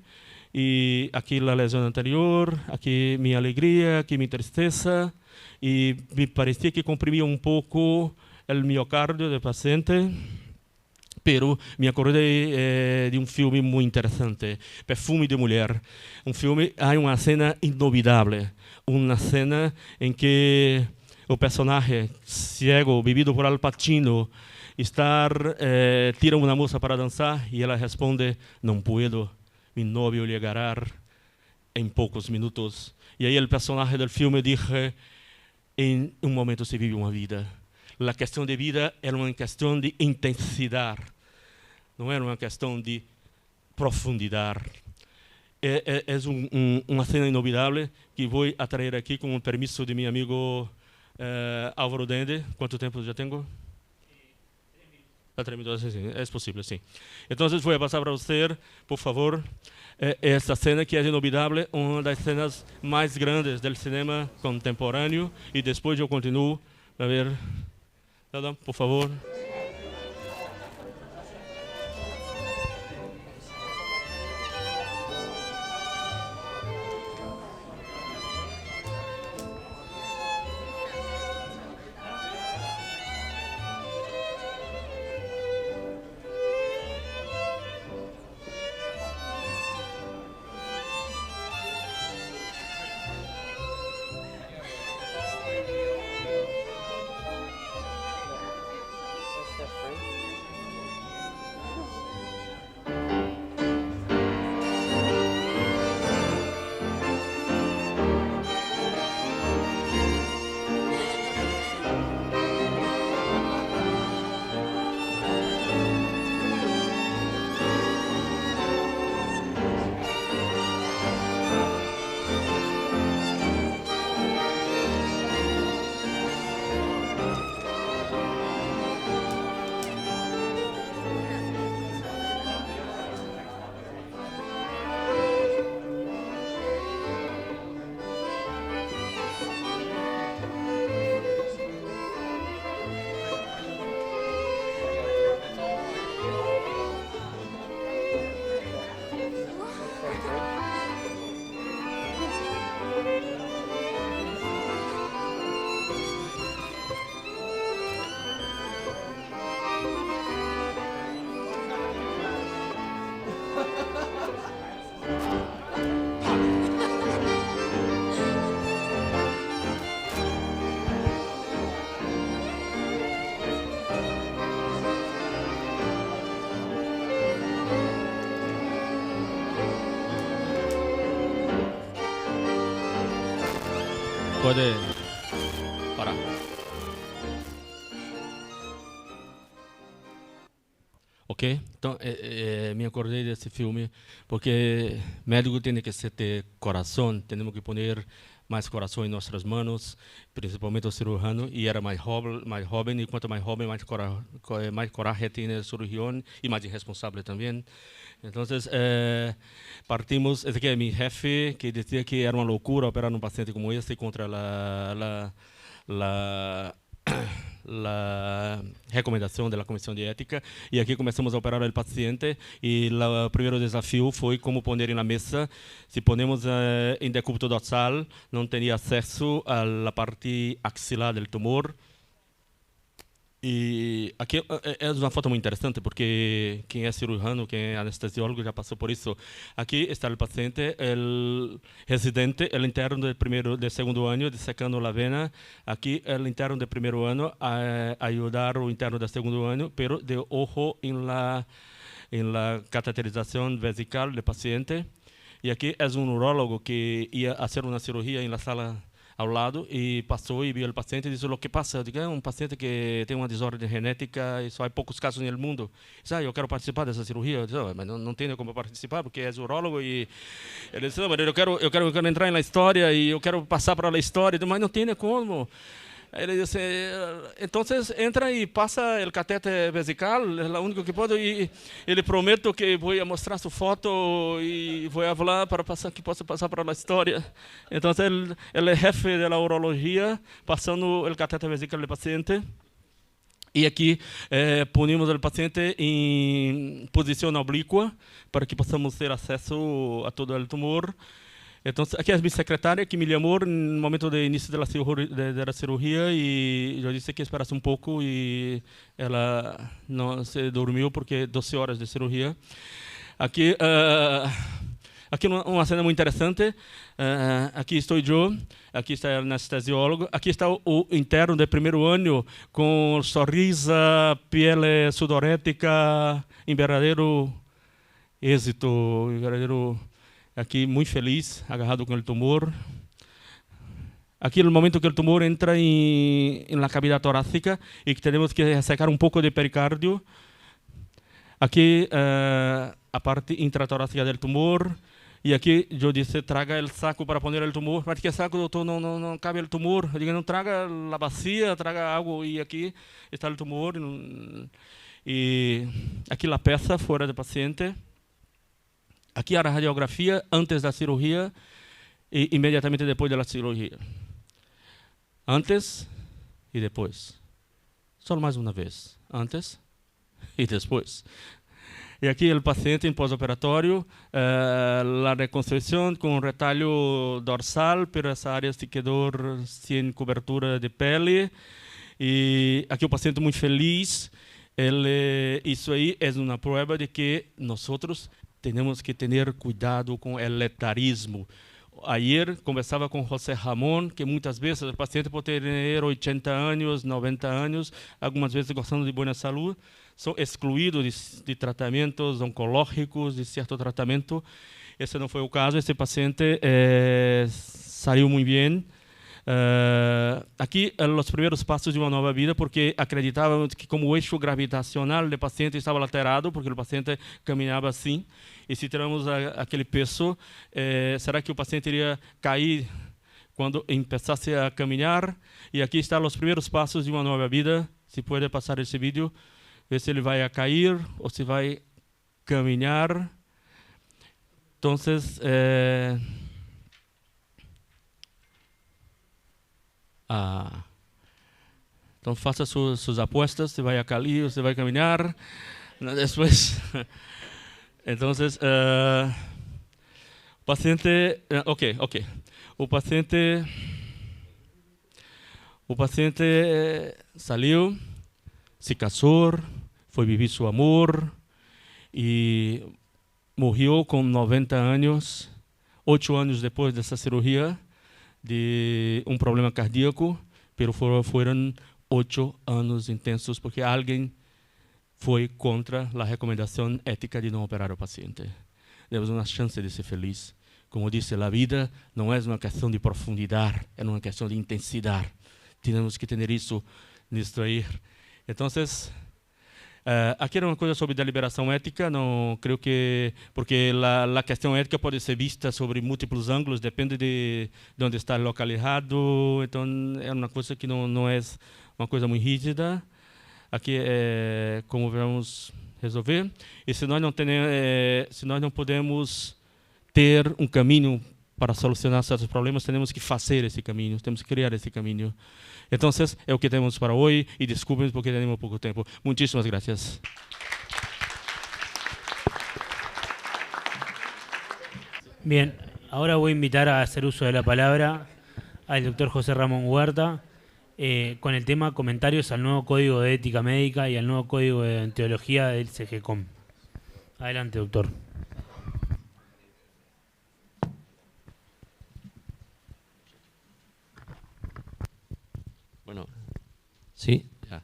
[SPEAKER 5] e aqui a lesão anterior, aqui minha alegria, aqui minha tristeza e me parecia que comprimia um pouco o miocárdio do paciente. Pero me acordei de filme muito interessante, Perfume de Mulher. Filme, há uma cena inolvidável, uma cena em que o personagem cego, vivido por Al Pacino, tira uma moça para dançar e ela responde, não puedo, mi novio llegará em poucos minutos. E aí o personagem do filme diz, em momento se vive uma vida. A questão de vida era uma questão de intensidade. Não era uma questão de profundidade. É uma cena inolvidável que vou atrair aqui com o permisso de meu amigo Álvaro Dende. Quanto tempo já tenho? 3 minutos, sim. É possível, sim. Então, vou passar para você, por favor, esta cena que é inolvidável, uma das cenas mais grandes do cinema contemporâneo. E depois eu continuo a ver. Por favor. Pode parar. Ok? Então, me acordei desse filme porque médico tem que ter coração, temos que pôr mais coração em nossas mãos, principalmente o cirurgião, e era mais jovem, e quanto mais jovem, mais coragem tem o cirurgião e mais responsável também. Então, partimos, esse aqui é meu jefe, que dizia que era uma loucura operar um paciente como esse contra la recomendação da comissão de ética, e aqui começamos a operar o paciente, e o primeiro desafio foi como pôr na mesa, se ponemos em decúbito dorsal, não teria acesso à parte axilar do tumor. E aqui é uma foto muito interessante, porque quem é cirurgião, quem é anestesiólogo já passou por isso. Aqui está o paciente, o residente, o interno do segundo ano, dissecando a vena. Aqui o interno do primeiro ano a ajudar o interno do segundo ano, pero de ojo em la cateterização vesical do paciente. E aqui é um neurólogo que ia fazer uma cirurgia na sala ao lado e passou e viu o paciente e disse: o que passa? Eu digo: é um paciente que tem uma desordem genética e só há poucos casos no mundo. Disse: eu quero participar dessa cirurgia. Eu disse: mas não tenho como participar porque é urologo. E ele disse: mas eu quero entrar na história e eu quero passar para a história. Eu disse: mas não tem como. Ele disse: então entra e passa o catéter vesical, é o único que pode, e ele promete que vou mostrar sua foto e vou falar para passar que possa passar para a história. Então ele é jefe da urologia, passando o catéter vesical do paciente. E aqui ponemos o paciente em posição oblíqua para que possamos ter acesso a todo o tumor. Então, aqui é a minha secretária que me chamou no momento do início da cirurgia e eu disse que esperasse um pouco e ela não se dormiu porque 12 horas de cirurgia. Aqui uma cena muito interessante. Aqui estou eu, aqui está o anestesiólogo, aqui está o interno do primeiro ano com sorriso, pele sudorética, em verdadeiro êxito, em verdadeiro... Aqui muito feliz, agarrado com o tumor. Aqui no momento que o tumor entra na cavidade torácica e que temos que ressecar um pouco de pericárdio. Aqui a parte intratorácica do tumor. E aqui eu disse: traga o saco para pôr o tumor. Mas que saco, doutor? Não cabe o tumor. Eu digo: não, traga a bacia, traga água. E aqui está o tumor. E aqui a peça fora do paciente. Aqui a radiografia antes da cirurgia e imediatamente depois da cirurgia. Antes e depois. Só mais uma vez. Antes e depois. E aqui o paciente em pós-operatório, a reconstrução com retalho dorsal, pero essa área se quedou sem cobertura de pele. E aqui o paciente muito feliz. Isso aí é uma prova de que nós temos que ter cuidado com o letargismo. Ayer conversava com José Ramón, que muitas vezes o paciente pode ter 80 anos, 90 anos, algumas vezes gostando de boa saúde, são excluídos de tratamentos oncológicos, de certo tratamento. Esse não foi o caso, esse paciente saiu muito bem. Aqui os primeiros passos de uma nova vida, porque acreditavam que como o eixo gravitacional do paciente estava alterado, porque o paciente caminhava assim, e se tiramos aquele peso, será que o paciente iria cair quando começasse a caminhar? E aqui estão os primeiros passos de uma nova vida. Se pode passar esse vídeo, ver se ele vai cair ou se vai caminhar. Então, então faça suas apostas, se vai a cair ou se vai caminhar. Depois, então, o paciente, ok. O paciente saiu, se casou, foi viver seu amor e morreu com 90 anos, 8 anos depois dessa cirurgia de um problema cardíaco, pero foram 8 anos intensos porque alguém foi contra a recomendação ética de não operar o paciente. Temos uma chance de ser feliz como dice la vida, no es una cuestión de profundidad, es una cuestión de intensidad. Tenemos que tener eso nuestro ir. Entonces, aquí era una cosa sobre deliberación ética, no creo que, porque la cuestión ética puede ser vista sobre múltiples ángulos, depende de dónde está localizado, entonces es una cosa que no es una cosa muy rígida. Aqui é como vamos resolver. E se nós não podemos ter um caminho para solucionar certos problemas, temos que fazer esse caminho, temos que criar esse caminho. Então, é o que temos para hoje e desculpem porque temos pouco tempo. Muitíssimas graças.
[SPEAKER 1] Bien, ahora voy a invitar a hacer uso de la palabra al doctor José Ramón Huerta con el tema comentarios al nuevo Código de Ética Médica y al nuevo Código de Deontología del SGCOM. Adelante, doctor.
[SPEAKER 6] Bueno, sí, ya.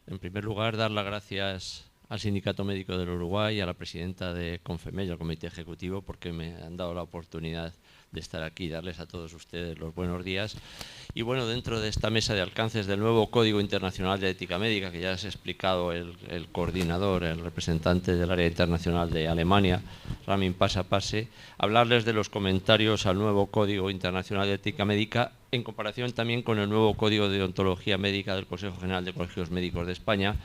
[SPEAKER 6] En primer lugar, dar las gracias al Sindicato Médico del Uruguay y a la presidenta de CONFEMEL y al Comité Ejecutivo porque me han dado la oportunidad de estar aquí y darles a todos ustedes los buenos días. Y bueno, dentro de esta mesa de alcances del nuevo Código Internacional de Ética Médica, que ya les ha explicado el coordinador, el representante del área internacional de Alemania, Ramin Pasapase, hablarles de los comentarios al nuevo Código Internacional de Ética Médica en comparación también con el nuevo Código de Deontología Médica del Consejo General de Colegios Médicos de España,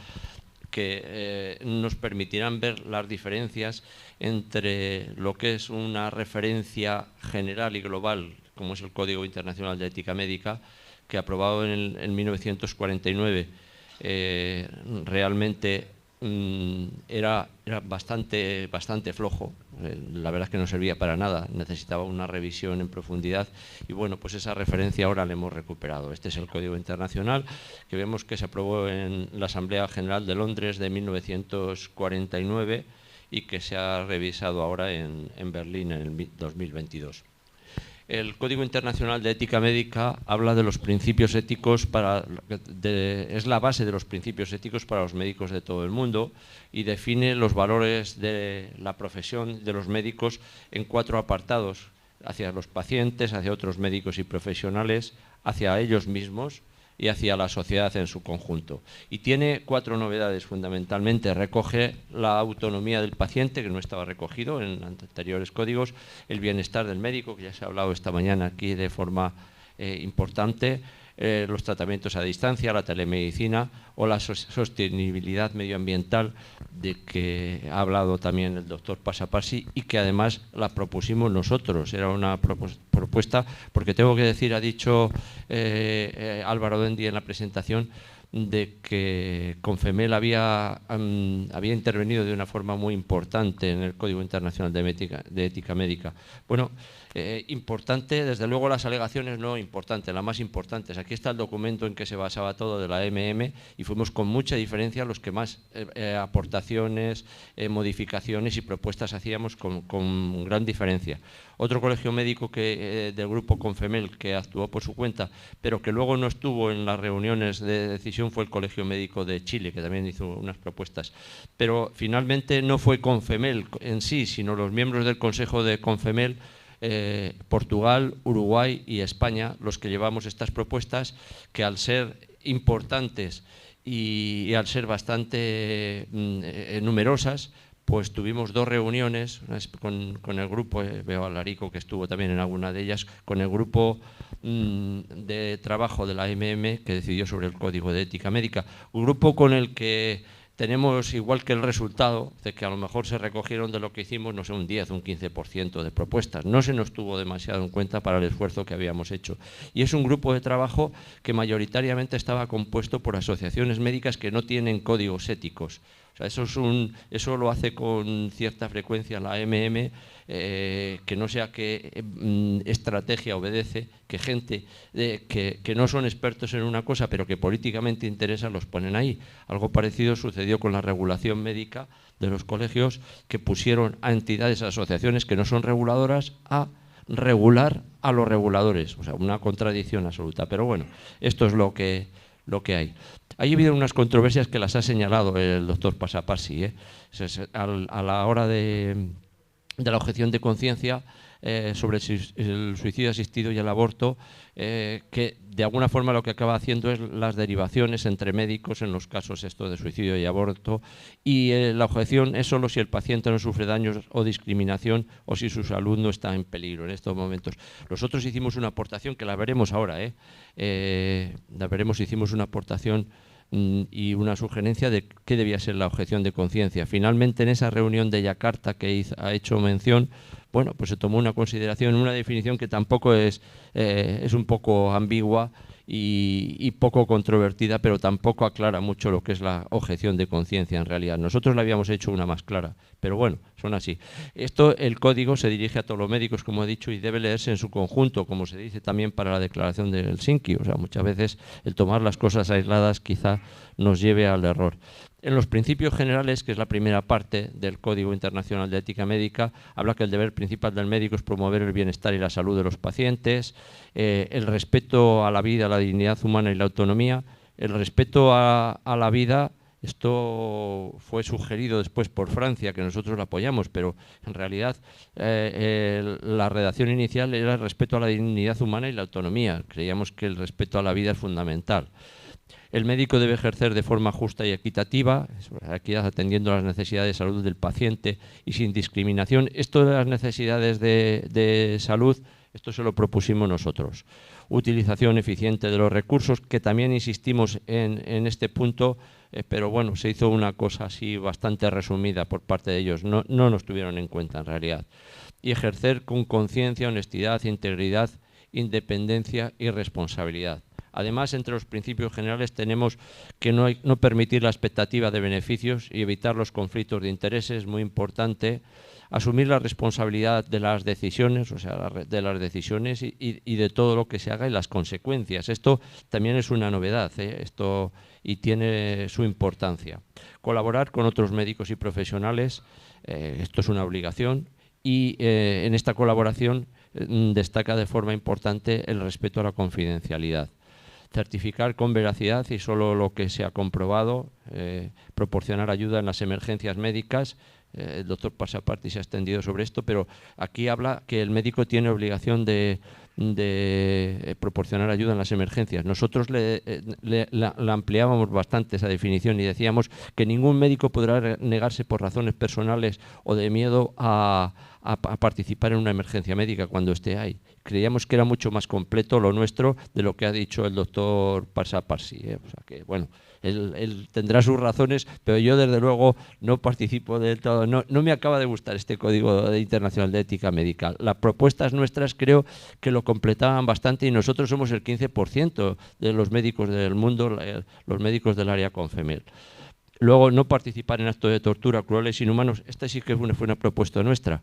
[SPEAKER 6] que nos permitirán ver las diferencias entre lo que es una referencia general y global, como es el Código Internacional de Ética Médica, que aprobado en 1949 realmente era bastante flojo. La verdad es que no servía para nada, necesitaba una revisión en profundidad y bueno, pues esa referencia ahora la hemos recuperado. Este es el Código Internacional que vemos que se aprobó en la Asamblea General de Londres de 1949 y que se ha revisado ahora en Berlín en el 2022. El Código Internacional de Ética Médica habla de los principios éticos es la base de los principios éticos para los médicos de todo el mundo y define los valores de la profesión de los médicos en 4 apartados: hacia los pacientes, hacia otros médicos y profesionales, hacia ellos mismos y hacia la sociedad en su conjunto. Y tiene 4 novedades fundamentalmente. Recoge la autonomía del paciente, que no estaba recogido en anteriores códigos, el bienestar del médico, que ya se ha hablado esta mañana aquí de forma importante, los tratamientos a distancia, la telemedicina o la sostenibilidad medioambiental, de que ha hablado también el doctor Pasapasi y que además la propusimos nosotros. Era una propuesta, porque tengo que decir, ha dicho Álvaro Dendi en la presentación, de que CONFEMEL había intervenido de una forma muy importante en el Código Internacional de Ética Médica. Bueno, importante, desde luego las alegaciones no importantes, las más importantes. Aquí está el documento en que se basaba todo de la y fuimos con mucha diferencia los que más aportaciones, modificaciones y propuestas hacíamos con gran diferencia. Otro colegio médico del grupo CONFEMEL que actuó por su cuenta, pero que luego no estuvo en las reuniones de decisión, fue el Colegio Médico de Chile, que también hizo unas propuestas. Pero finalmente no fue CONFEMEL en sí, sino los miembros del Consejo de CONFEMEL, Portugal, Uruguay y España, los que llevamos estas propuestas, que al ser importantes y al ser bastante numerosas, pues tuvimos 2 reuniones con el grupo, veo a Larico que estuvo también en alguna de ellas, con el grupo de trabajo de la que decidió sobre el Código de Ética Médica. Un grupo con el que tenemos, igual que el resultado, de que a lo mejor se recogieron de lo que hicimos, no sé, un 10 o un 15% de propuestas. No se nos tuvo demasiado en cuenta para el esfuerzo que habíamos hecho. Y es un grupo de trabajo que mayoritariamente estaba compuesto por asociaciones médicas que no tienen códigos éticos. O sea, eso lo hace con cierta frecuencia la que no sé a qué estrategia obedece, que gente que no son expertos en una cosa, pero que políticamente interesa, los ponen ahí. Algo parecido sucedió con la regulación médica de los colegios, que pusieron a entidades, a asociaciones que no son reguladoras, a regular a los reguladores. O sea, una contradicción absoluta. Pero bueno, esto es lo que hay. Ha habido unas controversias que las ha señalado el doctor Pasapasi. A la hora de la objeción de conciencia, sobre el suicidio asistido y el aborto, que de alguna forma lo que acaba haciendo es las derivaciones entre médicos en los casos estos de suicidio y aborto, y la objeción es solo si el paciente no sufre daños o discriminación o si su salud no está en peligro en estos momentos. Nosotros hicimos una aportación que la veremos ahora, la veremos, hicimos una aportación y una sugerencia de qué debía ser la objeción de conciencia. Finalmente, en esa reunión de Yakarta que ha hecho mención, bueno, pues se tomó una consideración, una definición que tampoco es un poco ambigua y poco controvertida, pero tampoco aclara mucho lo que es la objeción de conciencia en realidad. Nosotros le habíamos hecho una más clara, pero bueno, son así. El código se dirige a todos los médicos, como he dicho, y debe leerse en su conjunto, como se dice también para la declaración de Helsinki. O sea, muchas veces el tomar las cosas aisladas quizá nos lleve al error. En los principios generales, que es la primera parte del Código Internacional de Ética Médica, habla que el deber principal del médico es promover el bienestar y la salud de los pacientes, el respeto a la vida, a la dignidad humana y la autonomía, el respeto a la vida. Esto fue sugerido después por Francia, que nosotros lo apoyamos, pero en realidad la redacción inicial era el respeto a la dignidad humana y la autonomía. Creíamos que el respeto a la vida es fundamental. El médico debe ejercer de forma justa y equitativa, aquí atendiendo a las necesidades de salud del paciente y sin discriminación. Esto de las necesidades de salud, esto se lo propusimos nosotros. Utilización eficiente de los recursos, que también insistimos en este punto, pero bueno, se hizo una cosa así bastante resumida por parte de ellos, no nos tuvieron en cuenta en realidad. Y ejercer con conciencia, honestidad, integridad, independencia y responsabilidad. Además, entre los principios generales tenemos que no permitir la expectativa de beneficios y evitar los conflictos de intereses, muy importante. Asumir la responsabilidad de las decisiones, o sea, de las decisiones y de todo lo que se haga y las consecuencias. Esto también es una novedad, y tiene su importancia. Colaborar con otros médicos y profesionales, esto es una obligación, y en esta colaboración destaca de forma importante el respeto a la confidencialidad. Certificar con veracidad y solo lo que se ha comprobado, proporcionar ayuda en las emergencias médicas. El doctor Passaparty se ha extendido sobre esto, pero aquí habla que el médico tiene obligación de proporcionar ayuda en las emergencias. Nosotros la ampliábamos bastante esa definición y decíamos que ningún médico podrá negarse por razones personales o de miedo a participar en una emergencia médica cuando esté ahí. Creíamos que era mucho más completo lo nuestro de lo que ha dicho el doctor Passaparty. O sea que, bueno, él tendrá sus razones, pero yo desde luego no participo del todo. No me acaba de gustar este Código Internacional de Ética Médica. Las propuestas nuestras creo que lo completaban bastante y nosotros somos el 15% de los médicos del mundo, los médicos del área Confemel. Luego, no participar en actos de tortura crueles e inhumanos. Esta sí que fue una propuesta nuestra.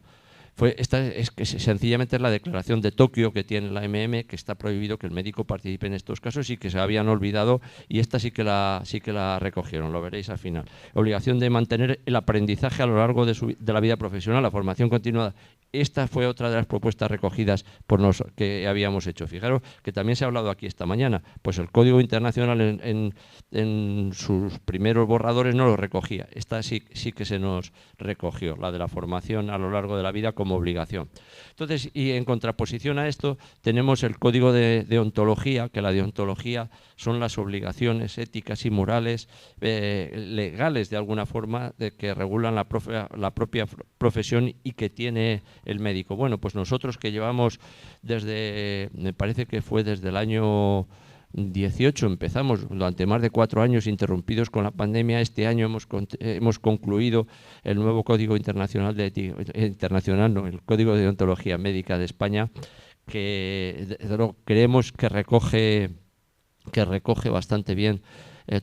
[SPEAKER 6] Esta es que sencillamente es la declaración de Tokio que tiene la MM, que está prohibido que el médico participe en estos casos y que se habían olvidado, y esta sí que la recogieron, lo veréis al final. Obligación de mantener el aprendizaje a lo largo de la vida profesional, la formación continuada. Esta fue otra de las propuestas recogidas por nosotros que habíamos hecho. Fijaros que también se ha hablado aquí esta mañana, pues el Código Internacional en sus primeros borradores no lo recogía. Esta sí que se nos recogió, la de la formación a lo largo de la vida como obligación. Entonces, y en contraposición a esto, tenemos el Código de Deontología, que la deontología son las obligaciones éticas y morales legales, de alguna forma, de que regulan la propia profesión y que tiene el médico. Bueno, pues nosotros que llevamos me parece que fue desde el año 18, empezamos durante más de 4 años interrumpidos con la pandemia. Este año hemos concluido el nuevo Código Internacional el Código de Deontología Médica de España, que creemos que recoge bastante bien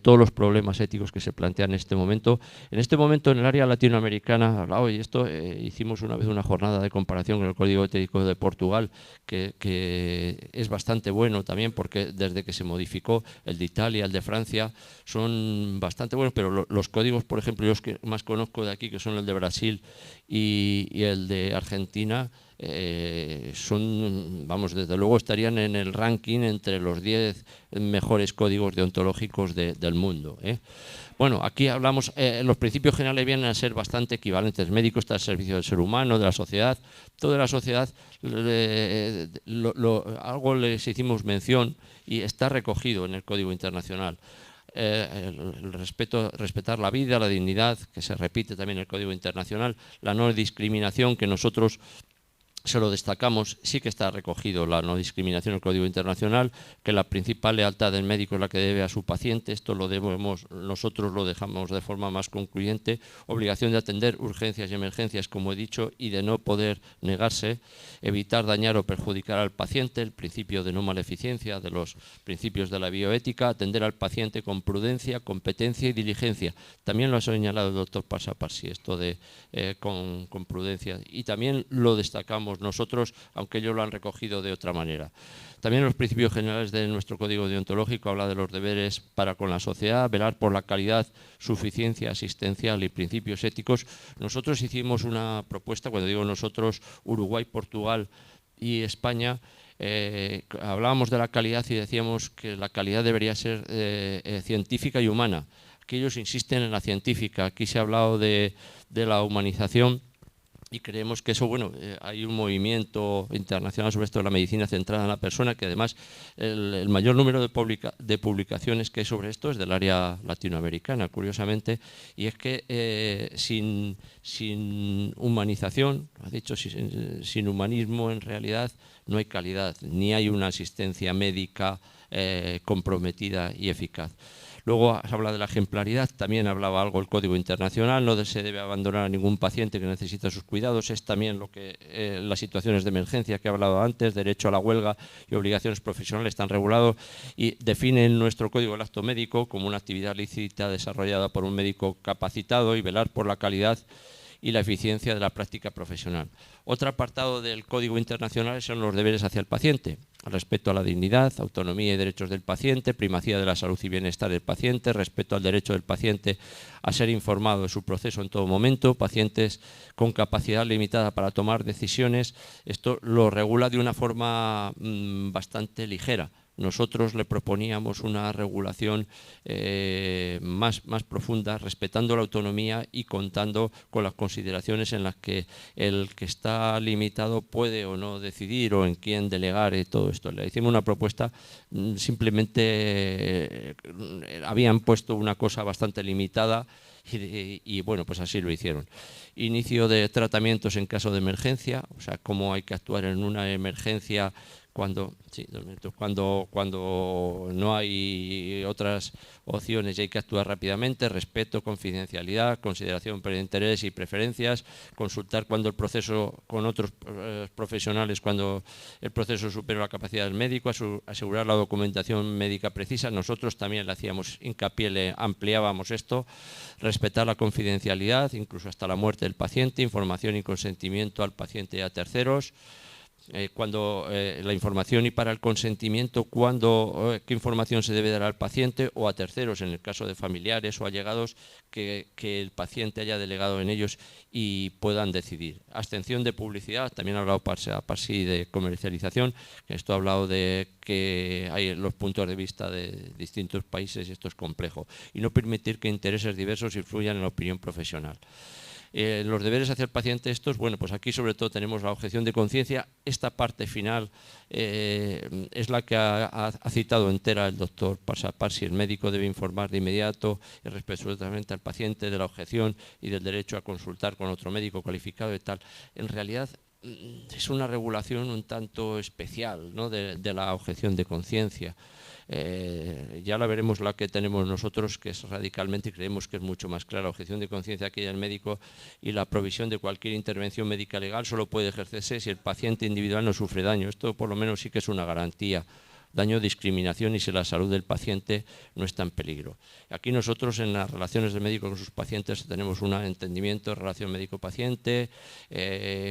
[SPEAKER 6] todos los problemas éticos que se plantean en este momento. En este momento, en el área latinoamericana, y esto hicimos una vez una jornada de comparación con el Código Ético de Portugal, que es bastante bueno también, porque desde que se modificó el de Italia, el de Francia, son bastante buenos, pero los códigos, por ejemplo, los que más conozco de aquí, que son el de Brasil y el de Argentina, vamos, desde luego estarían en el ranking entre los 10 mejores códigos deontológicos del mundo. Bueno, aquí hablamos, los principios generales vienen a ser bastante equivalentes. El médico está al servicio del ser humano, de la sociedad. Toda la sociedad, algo les hicimos mención y está recogido en el Código Internacional. Respetar la vida, la dignidad, que se repite también en el Código Internacional, la no discriminación, que nosotros se lo destacamos, sí que está recogido la no discriminación en el Código Internacional, que la principal lealtad del médico es la que debe a su paciente. Esto nosotros lo dejamos de forma más concluyente. Obligación de atender urgencias y emergencias, como he dicho, y de no poder negarse. Evitar dañar o perjudicar al paciente, el principio de no maleficencia, de los principios de la bioética. Atender al paciente con prudencia, competencia y diligencia. También lo ha señalado el doctor Parsi, esto de con prudencia. Y también lo destacamos nosotros, aunque ellos lo han recogido de otra manera. También los principios generales de nuestro código deontológico habla de los deberes para con la sociedad, velar por la calidad, suficiencia asistencial y principios éticos. Nosotros hicimos una propuesta, cuando digo nosotros, Uruguay, Portugal y España, hablábamos de la calidad y decíamos que la calidad debería ser científica y humana. Aquí ellos insisten en la científica. Aquí se ha hablado de la humanización. Y creemos que eso, bueno, hay un movimiento internacional sobre esto de la medicina centrada en la persona, que además el mayor número de publicaciones que hay sobre esto es del área latinoamericana, curiosamente, y es que sin humanización, ha dicho, sin humanismo en realidad no hay calidad, ni hay una asistencia médica comprometida y eficaz. Luego se habla de la ejemplaridad, también hablaba algo el Código Internacional, no se debe abandonar a ningún paciente que necesita sus cuidados, es también lo que las situaciones de emergencia que he hablado antes, derecho a la huelga y obligaciones profesionales están regulados y definen nuestro Código del Acto Médico como una actividad lícita desarrollada por un médico capacitado y velar por la calidad y la eficiencia de la práctica profesional. Otro apartado del Código Internacional son los deberes hacia el paciente. Respeto a la dignidad, autonomía y derechos del paciente, primacía de la salud y bienestar del paciente, respeto al derecho del paciente a ser informado de su proceso en todo momento, pacientes con capacidad limitada para tomar decisiones. Esto lo regula de una forma bastante ligera. Nosotros le proponíamos una regulación más profunda, respetando la autonomía y contando con las consideraciones en las que el que está limitado puede o no decidir o en quién delegar y todo esto. Le hicimos una propuesta, simplemente habían puesto una cosa bastante limitada y bueno, pues así lo hicieron. Inicio de tratamientos en caso de emergencia, o sea, cómo hay que actuar en una emergencia cuando no hay otras opciones y hay que actuar rápidamente, respeto, confidencialidad, consideración por interés y preferencias, consultar cuando el proceso con otros profesionales, cuando el proceso supera la capacidad del médico, asegurar la documentación médica precisa. Nosotros también le hacíamos hincapié, le ampliábamos esto, respetar la confidencialidad, incluso hasta la muerte del paciente, información y consentimiento al paciente y a terceros. La información y para el consentimiento, qué información se debe dar al paciente o a terceros, en el caso de familiares o allegados que el paciente haya delegado en ellos y puedan decidir. Abstención de publicidad, también ha hablado Parsi de comercialización, que esto ha hablado de que hay los puntos de vista de distintos países y esto es complejo, y no permitir que intereses diversos influyan en la opinión profesional. Los deberes hacia el paciente estos, bueno, pues aquí sobre todo tenemos la objeción de conciencia. Esta parte final es la que ha citado entera el doctor Parsi. El médico debe informar de inmediato y respetuosamente al paciente de la objeción y del derecho a consultar con otro médico cualificado y tal. En realidad es una regulación un tanto especial, ¿no?, de la objeción de conciencia. Ya la veremos la que tenemos nosotros, que es radicalmente, y creemos que es mucho más clara. La objeción de conciencia aquí del médico y la provisión de cualquier intervención médica legal solo puede ejercerse si el paciente individual no sufre daño. Esto por lo menos sí que es una garantía daño, discriminación y si la salud del paciente no está en peligro. Aquí nosotros en las relaciones del médico con sus pacientes tenemos un entendimiento de relación médico-paciente,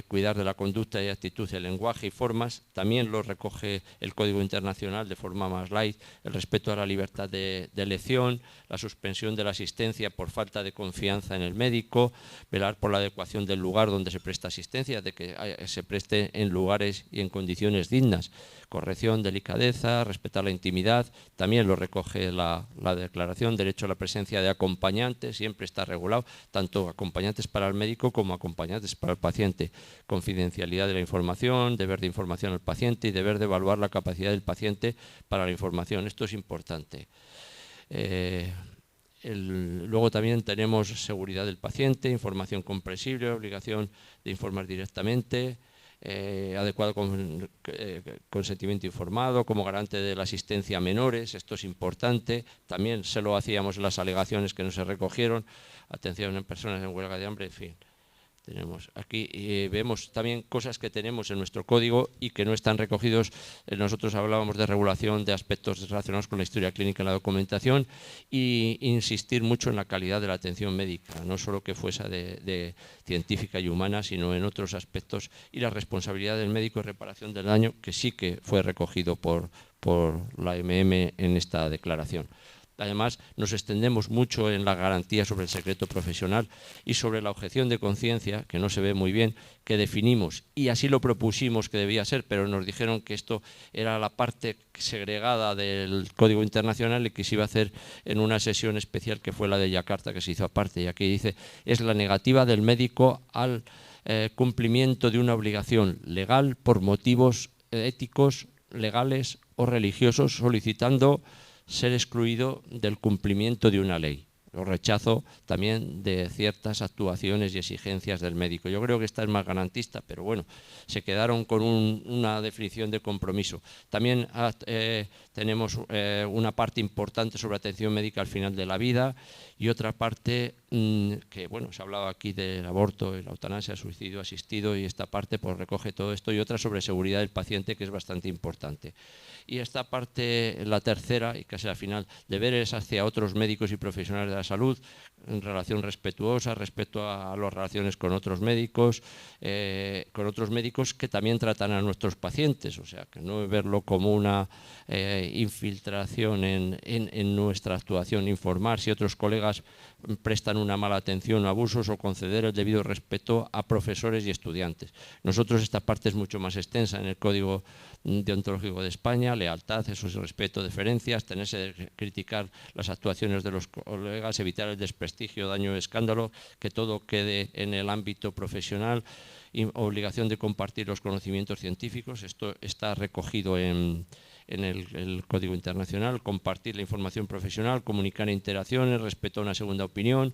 [SPEAKER 6] cuidar de la conducta y actitud, el lenguaje y formas. También lo recoge el Código Internacional de forma más light, el respeto a la libertad de elección, la suspensión de la asistencia por falta de confianza en el médico, velar por la adecuación del lugar donde se presta asistencia, de que se preste en lugares y en condiciones dignas, corrección, delicadeza, respetar la intimidad. También lo recoge la declaración, derecho a la presencia de acompañantes, siempre está regulado, tanto acompañantes para el médico como acompañantes para el paciente, confidencialidad de la información, deber de información al paciente y deber de evaluar la capacidad del paciente para la información. Esto es importante. Luego también tenemos seguridad del paciente, información comprensible, obligación de informar directamente, adecuado consentimiento informado como garante de la asistencia a menores, esto es importante. También se lo hacíamos en las alegaciones que no se recogieron, atención en personas en huelga de hambre, en fin. Tenemos aquí vemos también cosas que tenemos en nuestro código y que no están recogidos. Nosotros hablábamos de regulación de aspectos relacionados con la historia clínica en la documentación y insistir mucho en la calidad de la atención médica, no solo que fuese de científica y humana, sino en otros aspectos, y la responsabilidad del médico en reparación del daño, que sí que fue recogido por la MM en esta declaración. Además, nos extendemos mucho en la garantía sobre el secreto profesional y sobre la objeción de conciencia, que no se ve muy bien, que definimos, y así lo propusimos que debía ser, pero nos dijeron que esto era la parte segregada del Código Internacional y que se iba a hacer en una sesión especial que fue la de Yakarta, que se hizo aparte. Y aquí dice, es la negativa del médico al cumplimiento de una obligación legal por motivos éticos, legales o religiosos, solicitando ser excluido del cumplimiento de una ley, o rechazo también de ciertas actuaciones y exigencias del médico. Yo creo que esta es más garantista, pero bueno, se quedaron con una definición de compromiso. También tenemos una parte importante sobre atención médica al final de la vida y otra parte que, bueno, se ha hablado aquí del aborto, la eutanasia, el suicidio asistido, y esta parte pues recoge todo esto, y otra sobre seguridad del paciente, que es bastante importante. Y esta parte, la tercera, y casi la final, deberes hacia otros médicos y profesionales de la salud, en relación respetuosa respecto a las relaciones con otros médicos que también tratan a nuestros pacientes, o sea, que no verlo como una infiltración en nuestra actuación, informar si otros colegas prestan una mala atención o abusos, o conceder el debido respeto a profesores y estudiantes. Nosotros esta parte es mucho más extensa en el Código Deontológico de España: lealtad, eso es respeto, deferencias, tenerse de criticar las actuaciones de los colegas, evitar el desprestigio, daño, escándalo, que todo quede en el ámbito profesional, y obligación de compartir los conocimientos científicos. Esto está recogido en el Código Internacional: compartir la información profesional, comunicar interacciones, respeto a una segunda opinión,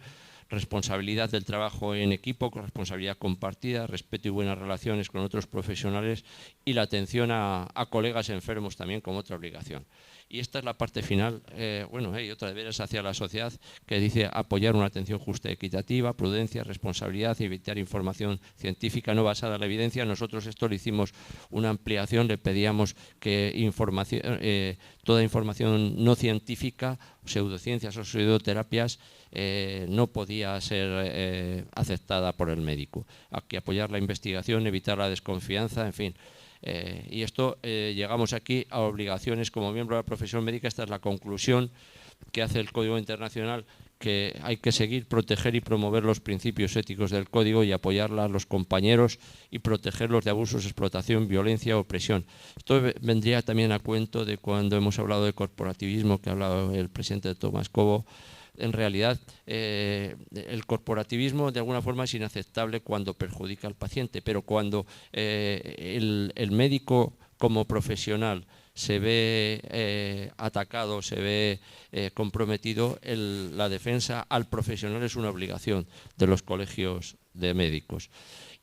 [SPEAKER 6] responsabilidad del trabajo en equipo, responsabilidad compartida, respeto y buenas relaciones con otros profesionales, y la atención a colegas enfermos también como otra obligación. Y esta es la parte final. Hay otra deberes hacia la sociedad, que dice apoyar una atención justa y equitativa, prudencia, responsabilidad y evitar información científica no basada en la evidencia. Nosotros esto le hicimos una ampliación, le pedíamos que toda información no científica, pseudociencias o pseudoterapias, no podía ser aceptada por el médico. Hay que apoyar la investigación, evitar la desconfianza, en fin. Y esto llegamos aquí a obligaciones como miembro de la profesión médica. Esta es la conclusión que hace el Código Internacional, que hay que seguir, proteger y promover los principios éticos del Código y apoyarla a los compañeros y protegerlos de abusos, explotación, violencia o opresión. Esto vendría también a cuento de cuando hemos hablado de corporativismo, que ha hablado el presidente Tomás Cobo. En realidad, el corporativismo de alguna forma es inaceptable cuando perjudica al paciente, pero cuando el médico como profesional se ve atacado, se ve comprometido, la defensa al profesional es una obligación de los colegios de médicos.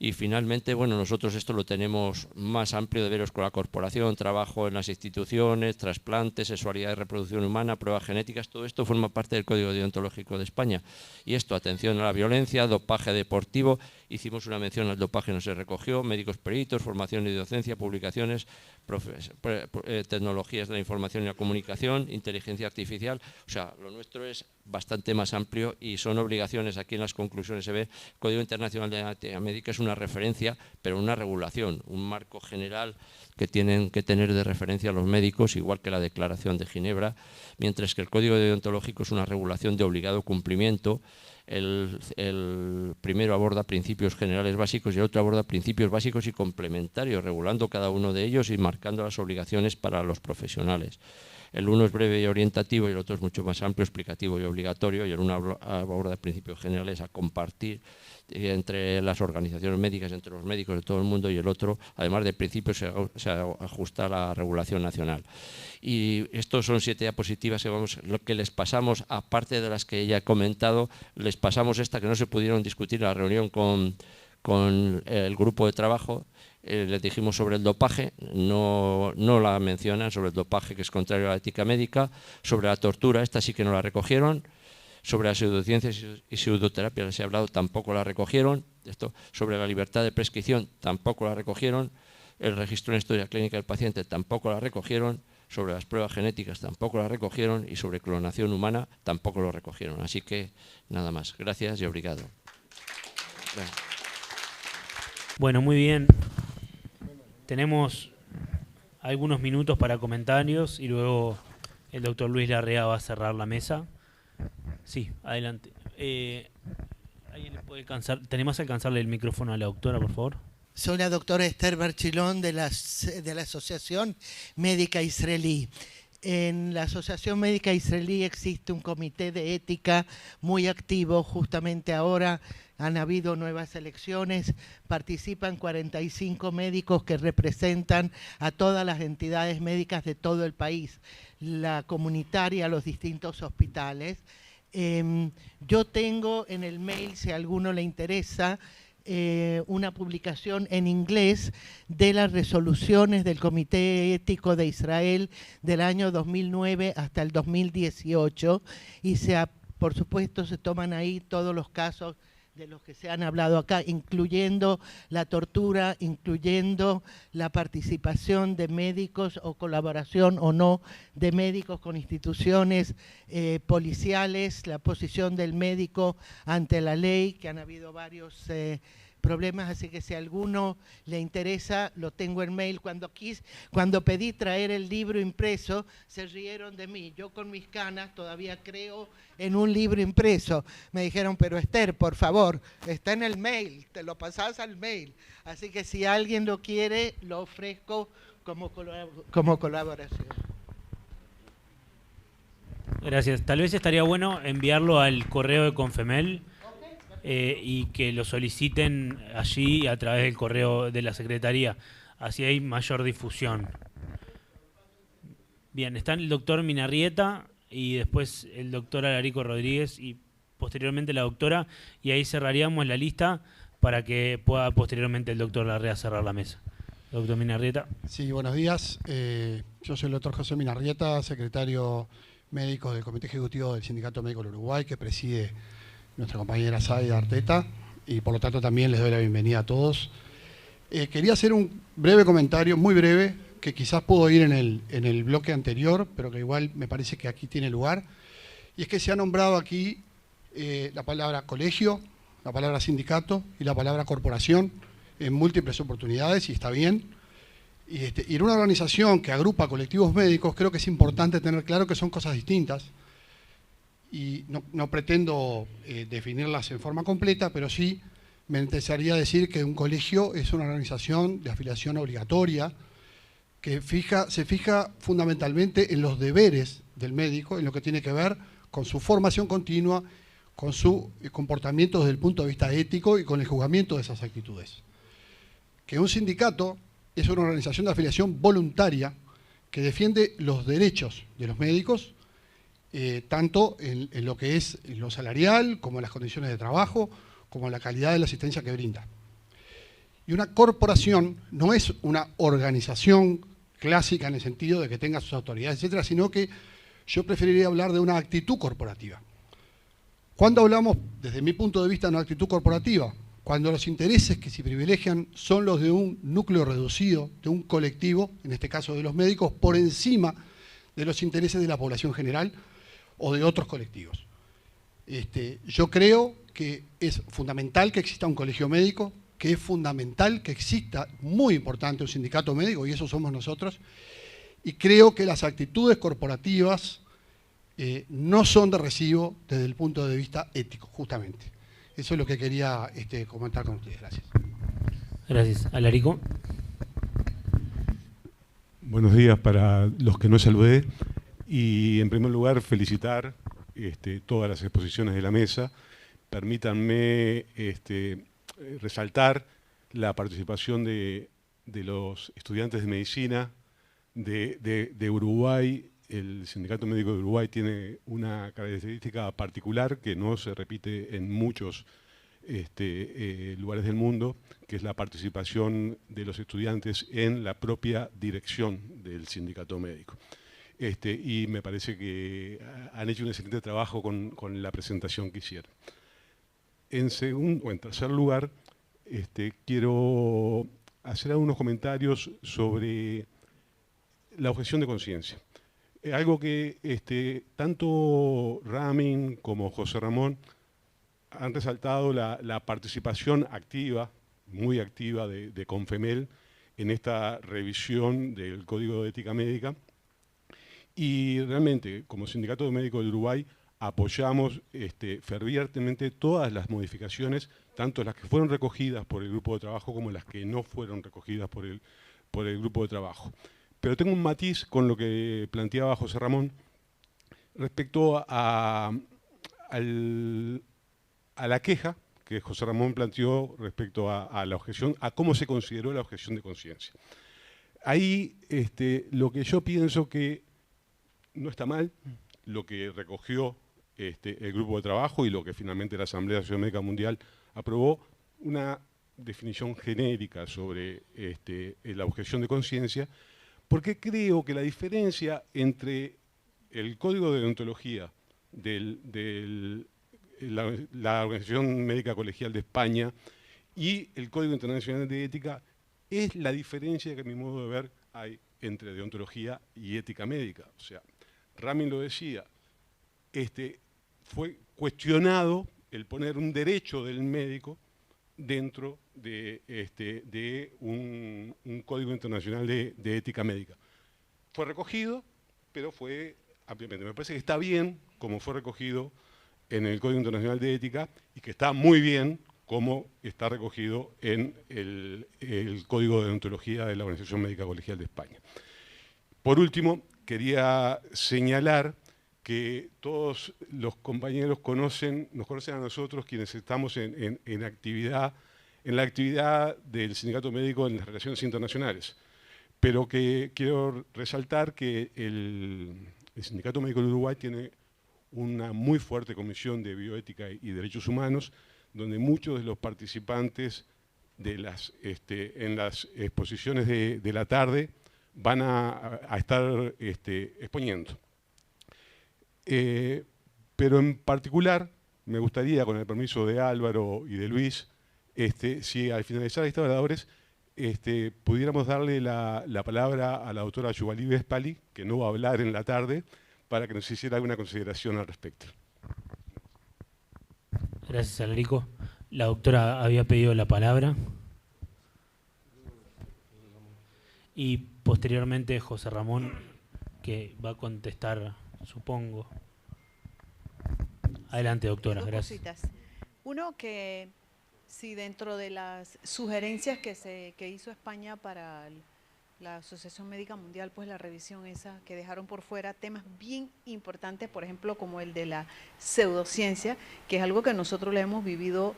[SPEAKER 6] Y finalmente, bueno, nosotros esto lo tenemos más amplio de veros con la corporación, trabajo en las instituciones, trasplantes, sexualidad y reproducción humana, pruebas genéticas, todo esto forma parte del Código Deontológico de España. Y esto, atención a la violencia, dopaje deportivo, hicimos una mención al dopaje, no se recogió, médicos peritos, formación y docencia, publicaciones, tecnologías de la información y la comunicación, inteligencia artificial, o sea, lo nuestro es bastante más amplio y son obligaciones, aquí en las conclusiones se ve, el Código Internacional de Ética Médica es una referencia, pero una regulación, un marco general que tienen que tener de referencia los médicos, igual que la Declaración de Ginebra, mientras que el Código Deontológico es una regulación de obligado cumplimiento. El primero aborda principios generales básicos y el otro aborda principios básicos y complementarios, regulando cada uno de ellos y marcando las obligaciones para los profesionales. El uno es breve y orientativo y el otro es mucho más amplio, explicativo y obligatorio, y el uno aborda principios generales a compartir entre las organizaciones médicas, entre los médicos de todo el mundo, y el otro, además de principios, se ajusta a la regulación nacional. Y estos son 7 diapositivas lo que les pasamos, aparte de las que ya he comentado, les pasamos esta que no se pudieron discutir en la reunión con el grupo de trabajo. Les dijimos sobre el dopaje, no la mencionan, sobre el dopaje, que es contrario a la ética médica, sobre la tortura, esta sí que no la recogieron, sobre las pseudociencias y pseudoterapia les he hablado, tampoco la recogieron, sobre la libertad de prescripción tampoco la recogieron, el registro en historia clínica del paciente tampoco la recogieron, sobre las pruebas genéticas tampoco la recogieron y sobre clonación humana tampoco lo recogieron. Así que nada más, gracias y obrigado.
[SPEAKER 1] Bueno, muy bien. Tenemos algunos minutos para comentarios y luego el doctor Luis Larrea va a cerrar la mesa. Sí, adelante. ¿Alguien le puede alcanzar? ¿Tenemos que alcanzarle el micrófono a la doctora, por favor?
[SPEAKER 7] Soy la doctora Esther Barchilón de la Asociación Médica Israelí. En la Asociación Médica Israelí existe un comité de ética muy activo. Justamente ahora han habido nuevas elecciones, participan 45 médicos que representan a todas las entidades médicas de todo el país, la comunitaria, los distintos hospitales. Yo tengo en el mail, si a alguno le interesa, una publicación en inglés de las resoluciones del Comité Ético de Israel del año 2009 hasta el 2018 y por supuesto se toman ahí todos los casos de los que se han hablado acá, incluyendo la tortura, incluyendo la participación de médicos o colaboración o no de médicos con instituciones policiales, la posición del médico ante la ley, que han habido varios problemas, así que si a alguno le interesa, lo tengo en mail. Cuando pedí traer el libro impreso, se rieron de mí. Yo con mis canas todavía creo en un libro impreso. Me dijeron, pero Esther, por favor, está en el mail, te lo pasás al mail. Así que si alguien lo quiere, lo ofrezco como colaboración.
[SPEAKER 1] Gracias. Tal vez estaría bueno enviarlo al correo de Confemel y que lo soliciten allí a través del correo de la Secretaría. Así hay mayor difusión. Bien, está el doctor Minarrieta y después el doctor Alarico Rodríguez y posteriormente la doctora, y ahí cerraríamos la lista para que pueda posteriormente el doctor Larrea cerrar la mesa. Doctor Minarrieta.
[SPEAKER 8] Sí, buenos días. Yo soy el doctor José Minarrieta, secretario médico del Comité Ejecutivo del Sindicato Médico del Uruguay, que preside nuestra compañera Saida Arteta, y por lo tanto también les doy la bienvenida a todos. Quería hacer un breve comentario, muy breve, que quizás pudo ir en el bloque anterior, pero que igual me parece que aquí tiene lugar, y es que se ha nombrado aquí la palabra colegio, la palabra sindicato y la palabra corporación en múltiples oportunidades, y está bien. Y en una organización que agrupa colectivos médicos, creo que es importante tener claro que son cosas distintas, y no pretendo definirlas en forma completa, pero sí me interesaría decir que un colegio es una organización de afiliación obligatoria que se fija fundamentalmente en los deberes del médico, en lo que tiene que ver con su formación continua, con su comportamiento desde el punto de vista ético y con el juzgamiento de esas actitudes. Que un sindicato es una organización de afiliación voluntaria que defiende los derechos de los médicos, tanto en lo que es lo salarial, como en las condiciones de trabajo, como la calidad de la asistencia que brinda. Y una corporación no es una organización clásica en el sentido de que tenga sus autoridades, etcétera, sino que yo preferiría hablar de una actitud corporativa. ¿Cuándo hablamos, desde mi punto de vista, de una actitud corporativa? Cuando los intereses que se privilegian son los de un núcleo reducido, de un colectivo, en este caso de los médicos, por encima de los intereses de la población general o de otros colectivos. Yo creo que es fundamental que exista un colegio médico, que es fundamental que exista, muy importante, un sindicato médico, y eso somos nosotros, y creo que las actitudes corporativas no son de recibo desde el punto de vista ético, justamente. Eso es lo que quería comentar con ustedes. Gracias.
[SPEAKER 1] Gracias. Alarico.
[SPEAKER 9] Buenos días para los que no saludé. Y en primer lugar, felicitar todas las exposiciones de la mesa. Permítanme resaltar la participación de los estudiantes de medicina de Uruguay. El Sindicato Médico de Uruguay tiene una característica particular que no se repite en muchos lugares del mundo, que es la participación de los estudiantes en la propia dirección del Sindicato Médico. Y me parece que han hecho un excelente trabajo con la presentación que hicieron. En tercer lugar, quiero hacer algunos comentarios sobre la objeción de conciencia. Algo que tanto Ramin como José Ramón han resaltado la participación activa, muy activa de Confemel en esta revisión del Código de Ética Médica. Y realmente, como Sindicato Médico de Uruguay, apoyamos fervientemente todas las modificaciones, tanto las que fueron recogidas por el grupo de trabajo como las que no fueron recogidas por el grupo de trabajo. Pero tengo un matiz con lo que planteaba José Ramón respecto a la queja que José Ramón planteó respecto a la objeción, a cómo se consideró la objeción de conciencia. Ahí lo que yo pienso que no está mal, lo que recogió el grupo de trabajo y lo que finalmente la Asamblea de la Sociedad Médica Mundial aprobó, una definición genérica sobre la objeción de conciencia, porque creo que la diferencia entre el Código de Deontología de la Organización Médica Colegial de España y el Código Internacional de Ética es la diferencia que a mi modo de ver hay entre deontología y ética médica. O sea, Ramin lo decía, fue cuestionado el poner un derecho del médico dentro de un Código Internacional de Ética Médica. Fue recogido, pero fue ampliamente. Me parece que está bien como fue recogido en el Código Internacional de Ética y que está muy bien como está recogido en el Código de Deontología de la Organización Médica Colegial de España. Por último, quería señalar que todos los compañeros nos conocen a nosotros quienes estamos en la actividad del Sindicato Médico en las relaciones internacionales, pero que quiero resaltar que el Sindicato Médico de Uruguay tiene una muy fuerte comisión de bioética y derechos humanos, donde muchos de los participantes en las exposiciones de la tarde van a estar exponiendo. Pero en particular, me gustaría, con el permiso de Álvaro y de Luis, si al finalizar esta oradores, pudiéramos darle la palabra a la doctora Yuvalí Vespali, que no va a hablar en la tarde, para que nos hiciera alguna consideración al respecto.
[SPEAKER 1] Gracias, Alarico. La doctora había pedido la palabra. Y posteriormente José Ramón, que va a contestar, supongo. Adelante, doctora, gracias.
[SPEAKER 10] Cositas. Uno, que si dentro de las sugerencias que hizo España para la Asociación Médica Mundial, pues la revisión esa, que dejaron por fuera temas bien importantes, por ejemplo, como el de la pseudociencia, que es algo que nosotros le hemos vivido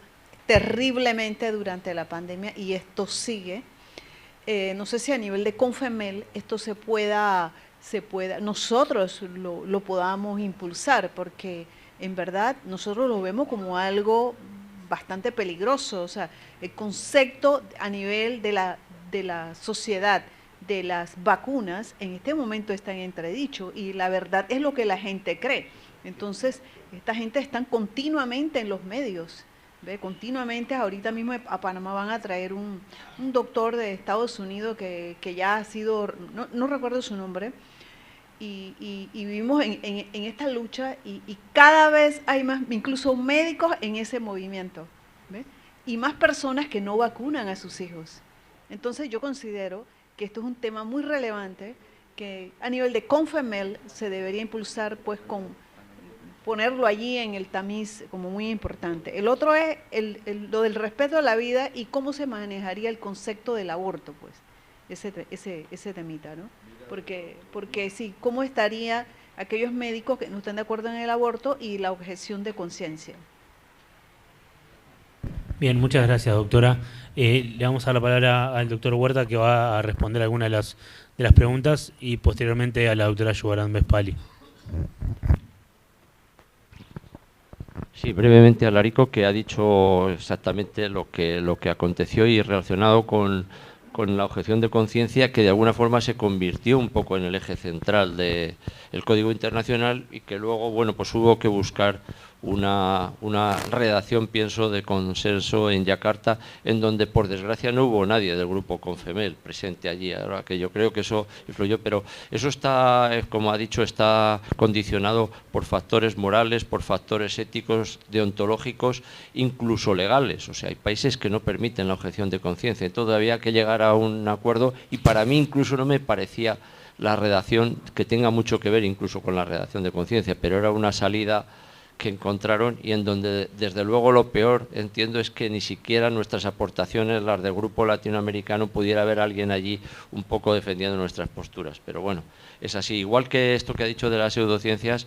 [SPEAKER 10] terriblemente durante la pandemia y esto sigue. No sé si a nivel de Confemel esto se pueda nosotros lo podamos impulsar, porque en verdad nosotros lo vemos como algo bastante peligroso. O sea, el concepto a nivel de la sociedad de las vacunas en este momento está en entredicho y la verdad es lo que la gente cree. Entonces, esta gente está continuamente en los medios, ¿ve? Continuamente. Ahorita mismo a Panamá van a traer un doctor de Estados Unidos que ya ha sido, no recuerdo su nombre, y vivimos en esta lucha y cada vez hay más, incluso médicos en ese movimiento, ¿ve? Y más personas que no vacunan a sus hijos. Entonces yo considero que esto es un tema muy relevante que a nivel de CONFEMEL se debería impulsar, pues ponerlo allí en el tamiz como muy importante. El otro es lo del respeto a la vida y cómo se manejaría el concepto del aborto, pues, ese temita, ¿no? Porque sí, ¿cómo estaría aquellos médicos que no están de acuerdo en el aborto y la objeción de conciencia?
[SPEAKER 1] Bien, muchas gracias, doctora. Le vamos a dar la palabra al doctor Huerta, que va a responder algunas de las preguntas, y posteriormente a la doctora Yubarán Vespali.
[SPEAKER 6] Sí, brevemente a Larico, que ha dicho exactamente lo que aconteció y relacionado con la objeción de conciencia, que de alguna forma se convirtió un poco en el eje central del Código Internacional y que luego, bueno, pues hubo que buscar una redacción, pienso, de consenso en Yakarta, en donde por desgracia no hubo nadie del grupo CONFEMEL presente allí, ahora que yo creo que eso influyó, pero eso está, como ha dicho, está condicionado por factores morales, por factores éticos, deontológicos, incluso legales. O sea, hay países que no permiten la objeción de conciencia, entonces había que llegar a un acuerdo y para mí incluso no me parecía la redacción que tenga mucho que ver incluso con la redacción de conciencia, pero era una salida que encontraron y en donde desde luego lo peor, entiendo, es que ni siquiera nuestras aportaciones, las del grupo latinoamericano, pudiera haber alguien allí un poco defendiendo nuestras posturas. Pero bueno, es así. Igual que esto que ha dicho de las pseudociencias,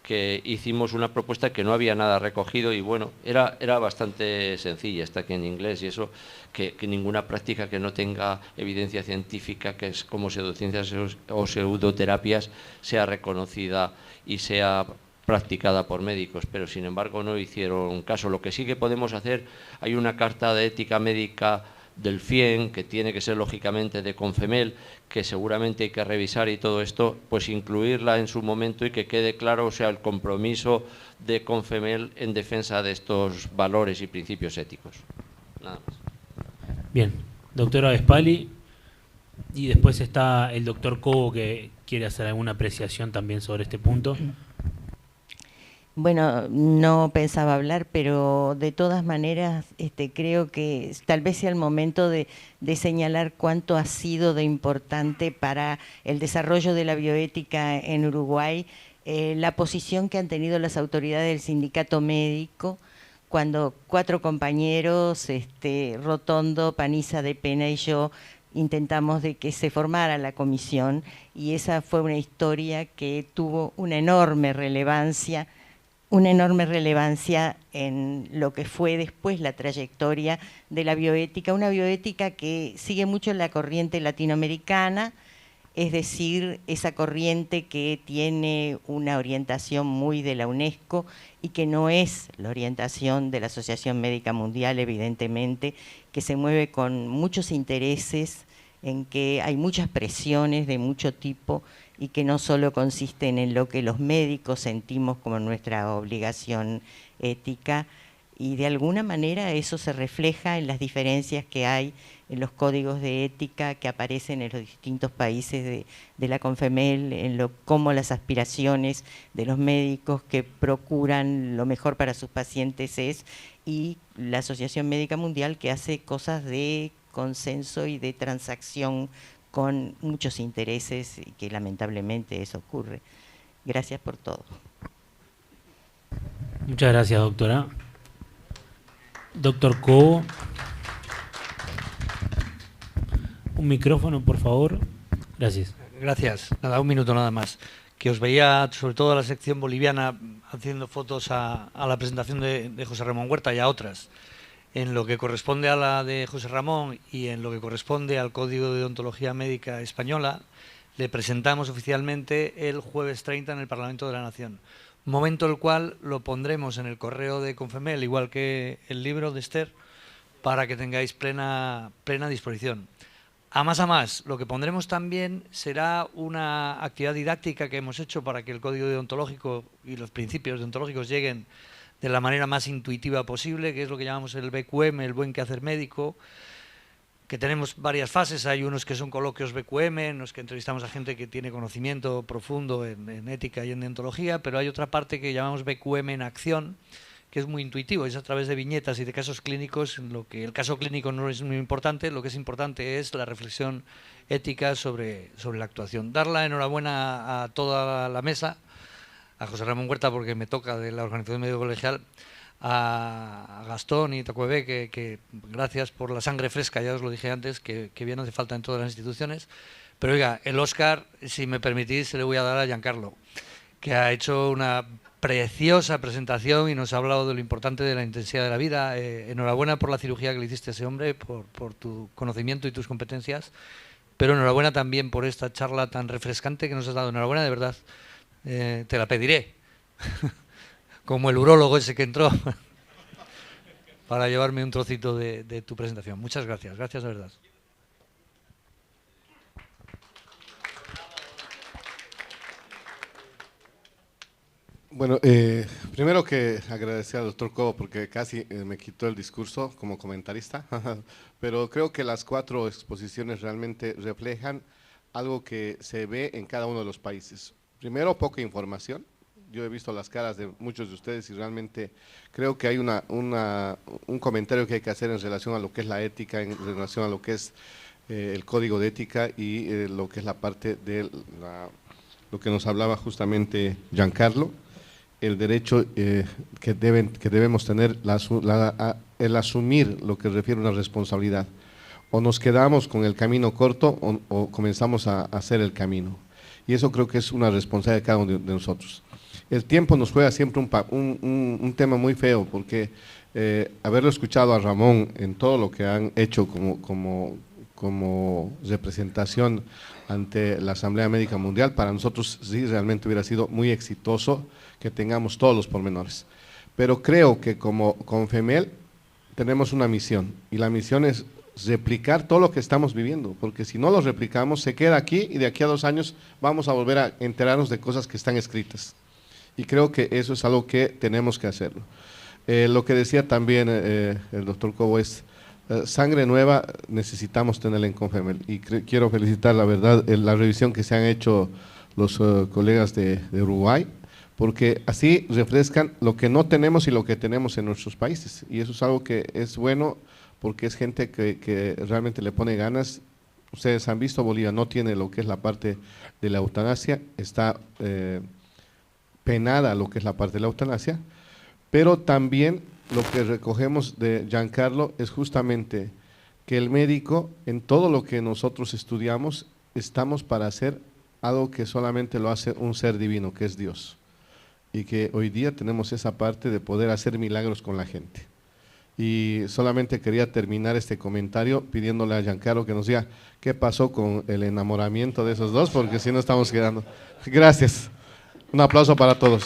[SPEAKER 6] que hicimos una propuesta que no había nada recogido y bueno, era bastante sencilla, está aquí en inglés, y eso, que ninguna práctica que no tenga evidencia científica, que es como pseudociencias o pseudoterapias, sea reconocida y sea practicada por médicos, pero sin embargo no hicieron caso. Lo que sí que podemos hacer, hay una carta de ética médica del FIEN, que tiene que ser lógicamente de CONFEMEL, que seguramente hay que revisar, y todo esto, pues incluirla en su momento y que quede claro, o sea, el compromiso de CONFEMEL en defensa de estos valores y principios éticos. Nada más.
[SPEAKER 1] Bien, doctora Vespali, y después está el doctor Cobo, que quiere hacer alguna apreciación también sobre este punto.
[SPEAKER 11] Bueno, no pensaba hablar, pero de todas maneras creo que tal vez sea el momento de señalar cuánto ha sido de importante para el desarrollo de la bioética en Uruguay la posición que han tenido las autoridades del sindicato médico, cuando 4 compañeros, Rotondo, Paniza de Pena y yo, intentamos de que se formara la comisión, y esa fue una historia que tuvo una enorme relevancia en lo que fue después la trayectoria de la bioética, una bioética que sigue mucho la corriente latinoamericana, es decir, esa corriente que tiene una orientación muy de la UNESCO y que no es la orientación de la Asociación Médica Mundial, evidentemente, que se mueve con muchos intereses, en que hay muchas presiones de mucho tipo y que no solo consisten en lo que los médicos sentimos como nuestra obligación ética, y de alguna manera eso se refleja en las diferencias que hay en los códigos de ética que aparecen en los distintos países de la CONFEMEL, en cómo las aspiraciones de los médicos que procuran lo mejor para sus pacientes es, y la Asociación Médica Mundial, que hace cosas de consenso y de transacción con muchos intereses, y que lamentablemente eso ocurre. Gracias por todo.
[SPEAKER 1] Muchas gracias, doctora. Doctor Cobo. Un micrófono, por favor. Gracias.
[SPEAKER 12] Gracias. Nada, un minuto nada más. Que os veía, sobre todo a la sección boliviana, haciendo fotos a la presentación de José Ramón Huerta y a otras. En lo que corresponde a la de José Ramón y en lo que corresponde al Código de Deontología Médica Española, le presentamos oficialmente el jueves 30 en el Parlamento de la Nación. momento el cual lo pondremos en el correo de Confemel, igual que el libro de Esther, para que tengáis plena disposición. A más, lo que pondremos también será una actividad didáctica que hemos hecho para que el código deontológico y los principios deontológicos lleguen de la manera más intuitiva posible, que es lo que llamamos el BQM, el buen quehacer médico, que tenemos varias fases. Hay unos que son coloquios BQM, en los que entrevistamos a gente que tiene conocimiento profundo en ética y en deontología, pero hay otra parte que llamamos BQM en acción, que es muy intuitivo, es a través de viñetas y de casos clínicos, en lo que el caso clínico no es muy importante, lo que es importante es la reflexión ética sobre la actuación. Dar la enhorabuena a toda la mesa, a José Ramón Huerta porque me toca de la Organización Médico Colegial, a Gastón y Tacuebe, que gracias por la sangre fresca, ya os lo dije antes, que bien hace falta en todas las instituciones. Pero oiga, el Oscar, si me permitís, se le voy a dar a Giancarlo, que ha hecho una preciosa presentación y nos ha hablado de lo importante de la intensidad de la vida. Enhorabuena por la cirugía que le hiciste a ese hombre, por tu conocimiento y tus competencias, pero enhorabuena también por esta charla tan refrescante que nos has dado. Enhorabuena, de verdad. Te la pediré, como el urólogo ese que entró, para llevarme un trocito de tu presentación. Muchas gracias, gracias de verdad.
[SPEAKER 13] Bueno, primero que agradecer al doctor Cobo porque casi me quitó el discurso como comentarista, pero creo que las 4 exposiciones realmente reflejan algo que se ve en cada uno de los países. Primero, poca información. Yo he visto las caras de muchos de ustedes y realmente creo que hay un comentario que hay que hacer en relación a lo que es la ética, en relación a lo que es el código de ética y lo que es la parte de lo que nos hablaba justamente Giancarlo. El derecho que debemos tener, el asumir lo que refiere a una responsabilidad. O nos quedamos con el camino corto o comenzamos a hacer el camino. Y eso creo que es una responsabilidad de cada uno de nosotros. El tiempo nos juega siempre un tema muy feo, porque haberlo escuchado a Ramón en todo lo que han hecho como representación ante la Asamblea Médica Mundial, para nosotros sí realmente hubiera sido muy exitoso que tengamos todos los pormenores. Pero creo que como Confemel tenemos una misión, y la misión es replicar todo lo que estamos viviendo, porque si no lo replicamos se queda aquí y de aquí a 2 años vamos a volver a enterarnos de cosas que están escritas. Y creo que eso es algo que tenemos que hacerlo. Lo que decía también el doctor Cobo es, sangre nueva necesitamos tenerla en Confemel, y quiero felicitar la verdad la revisión que se han hecho los colegas de Uruguay, porque así refrescan lo que no tenemos y lo que tenemos en nuestros países, y eso es algo que es bueno, porque es gente que realmente le pone ganas. Ustedes han visto, Bolivia no tiene lo que es la parte de la eutanasia, está penada lo que es la parte de la eutanasia, pero también lo que recogemos de Giancarlo es justamente que el médico, en todo lo que nosotros estudiamos, estamos para hacer algo que solamente lo hace un ser divino, que es Dios, y que hoy día tenemos esa parte de poder hacer milagros con la gente. Y solamente quería terminar este comentario pidiéndole a Giancarlo que nos diga qué pasó con el enamoramiento de esos dos, porque si no estamos quedando. Gracias. Un aplauso para todos.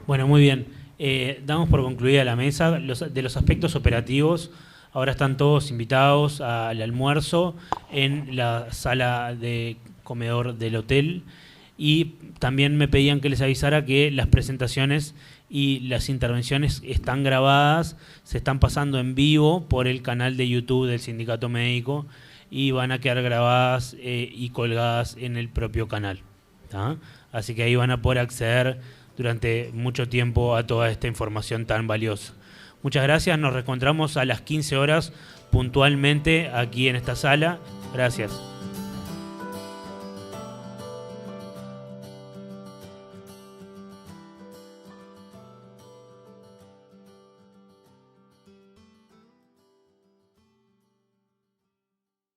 [SPEAKER 1] Bueno, muy bien. Damos por concluida la mesa. De los aspectos operativos, ahora están todos invitados al almuerzo en la sala de comedor del hotel. Y también me pedían que les avisara que las presentaciones y las intervenciones están grabadas, se están pasando en vivo por el canal de YouTube del Sindicato Médico y van a quedar grabadas y colgadas en el propio canal, ¿tá? Así que ahí van a poder acceder durante mucho tiempo a toda esta información tan valiosa. Muchas gracias, nos reencontramos a las 15 horas puntualmente aquí en esta sala. Gracias.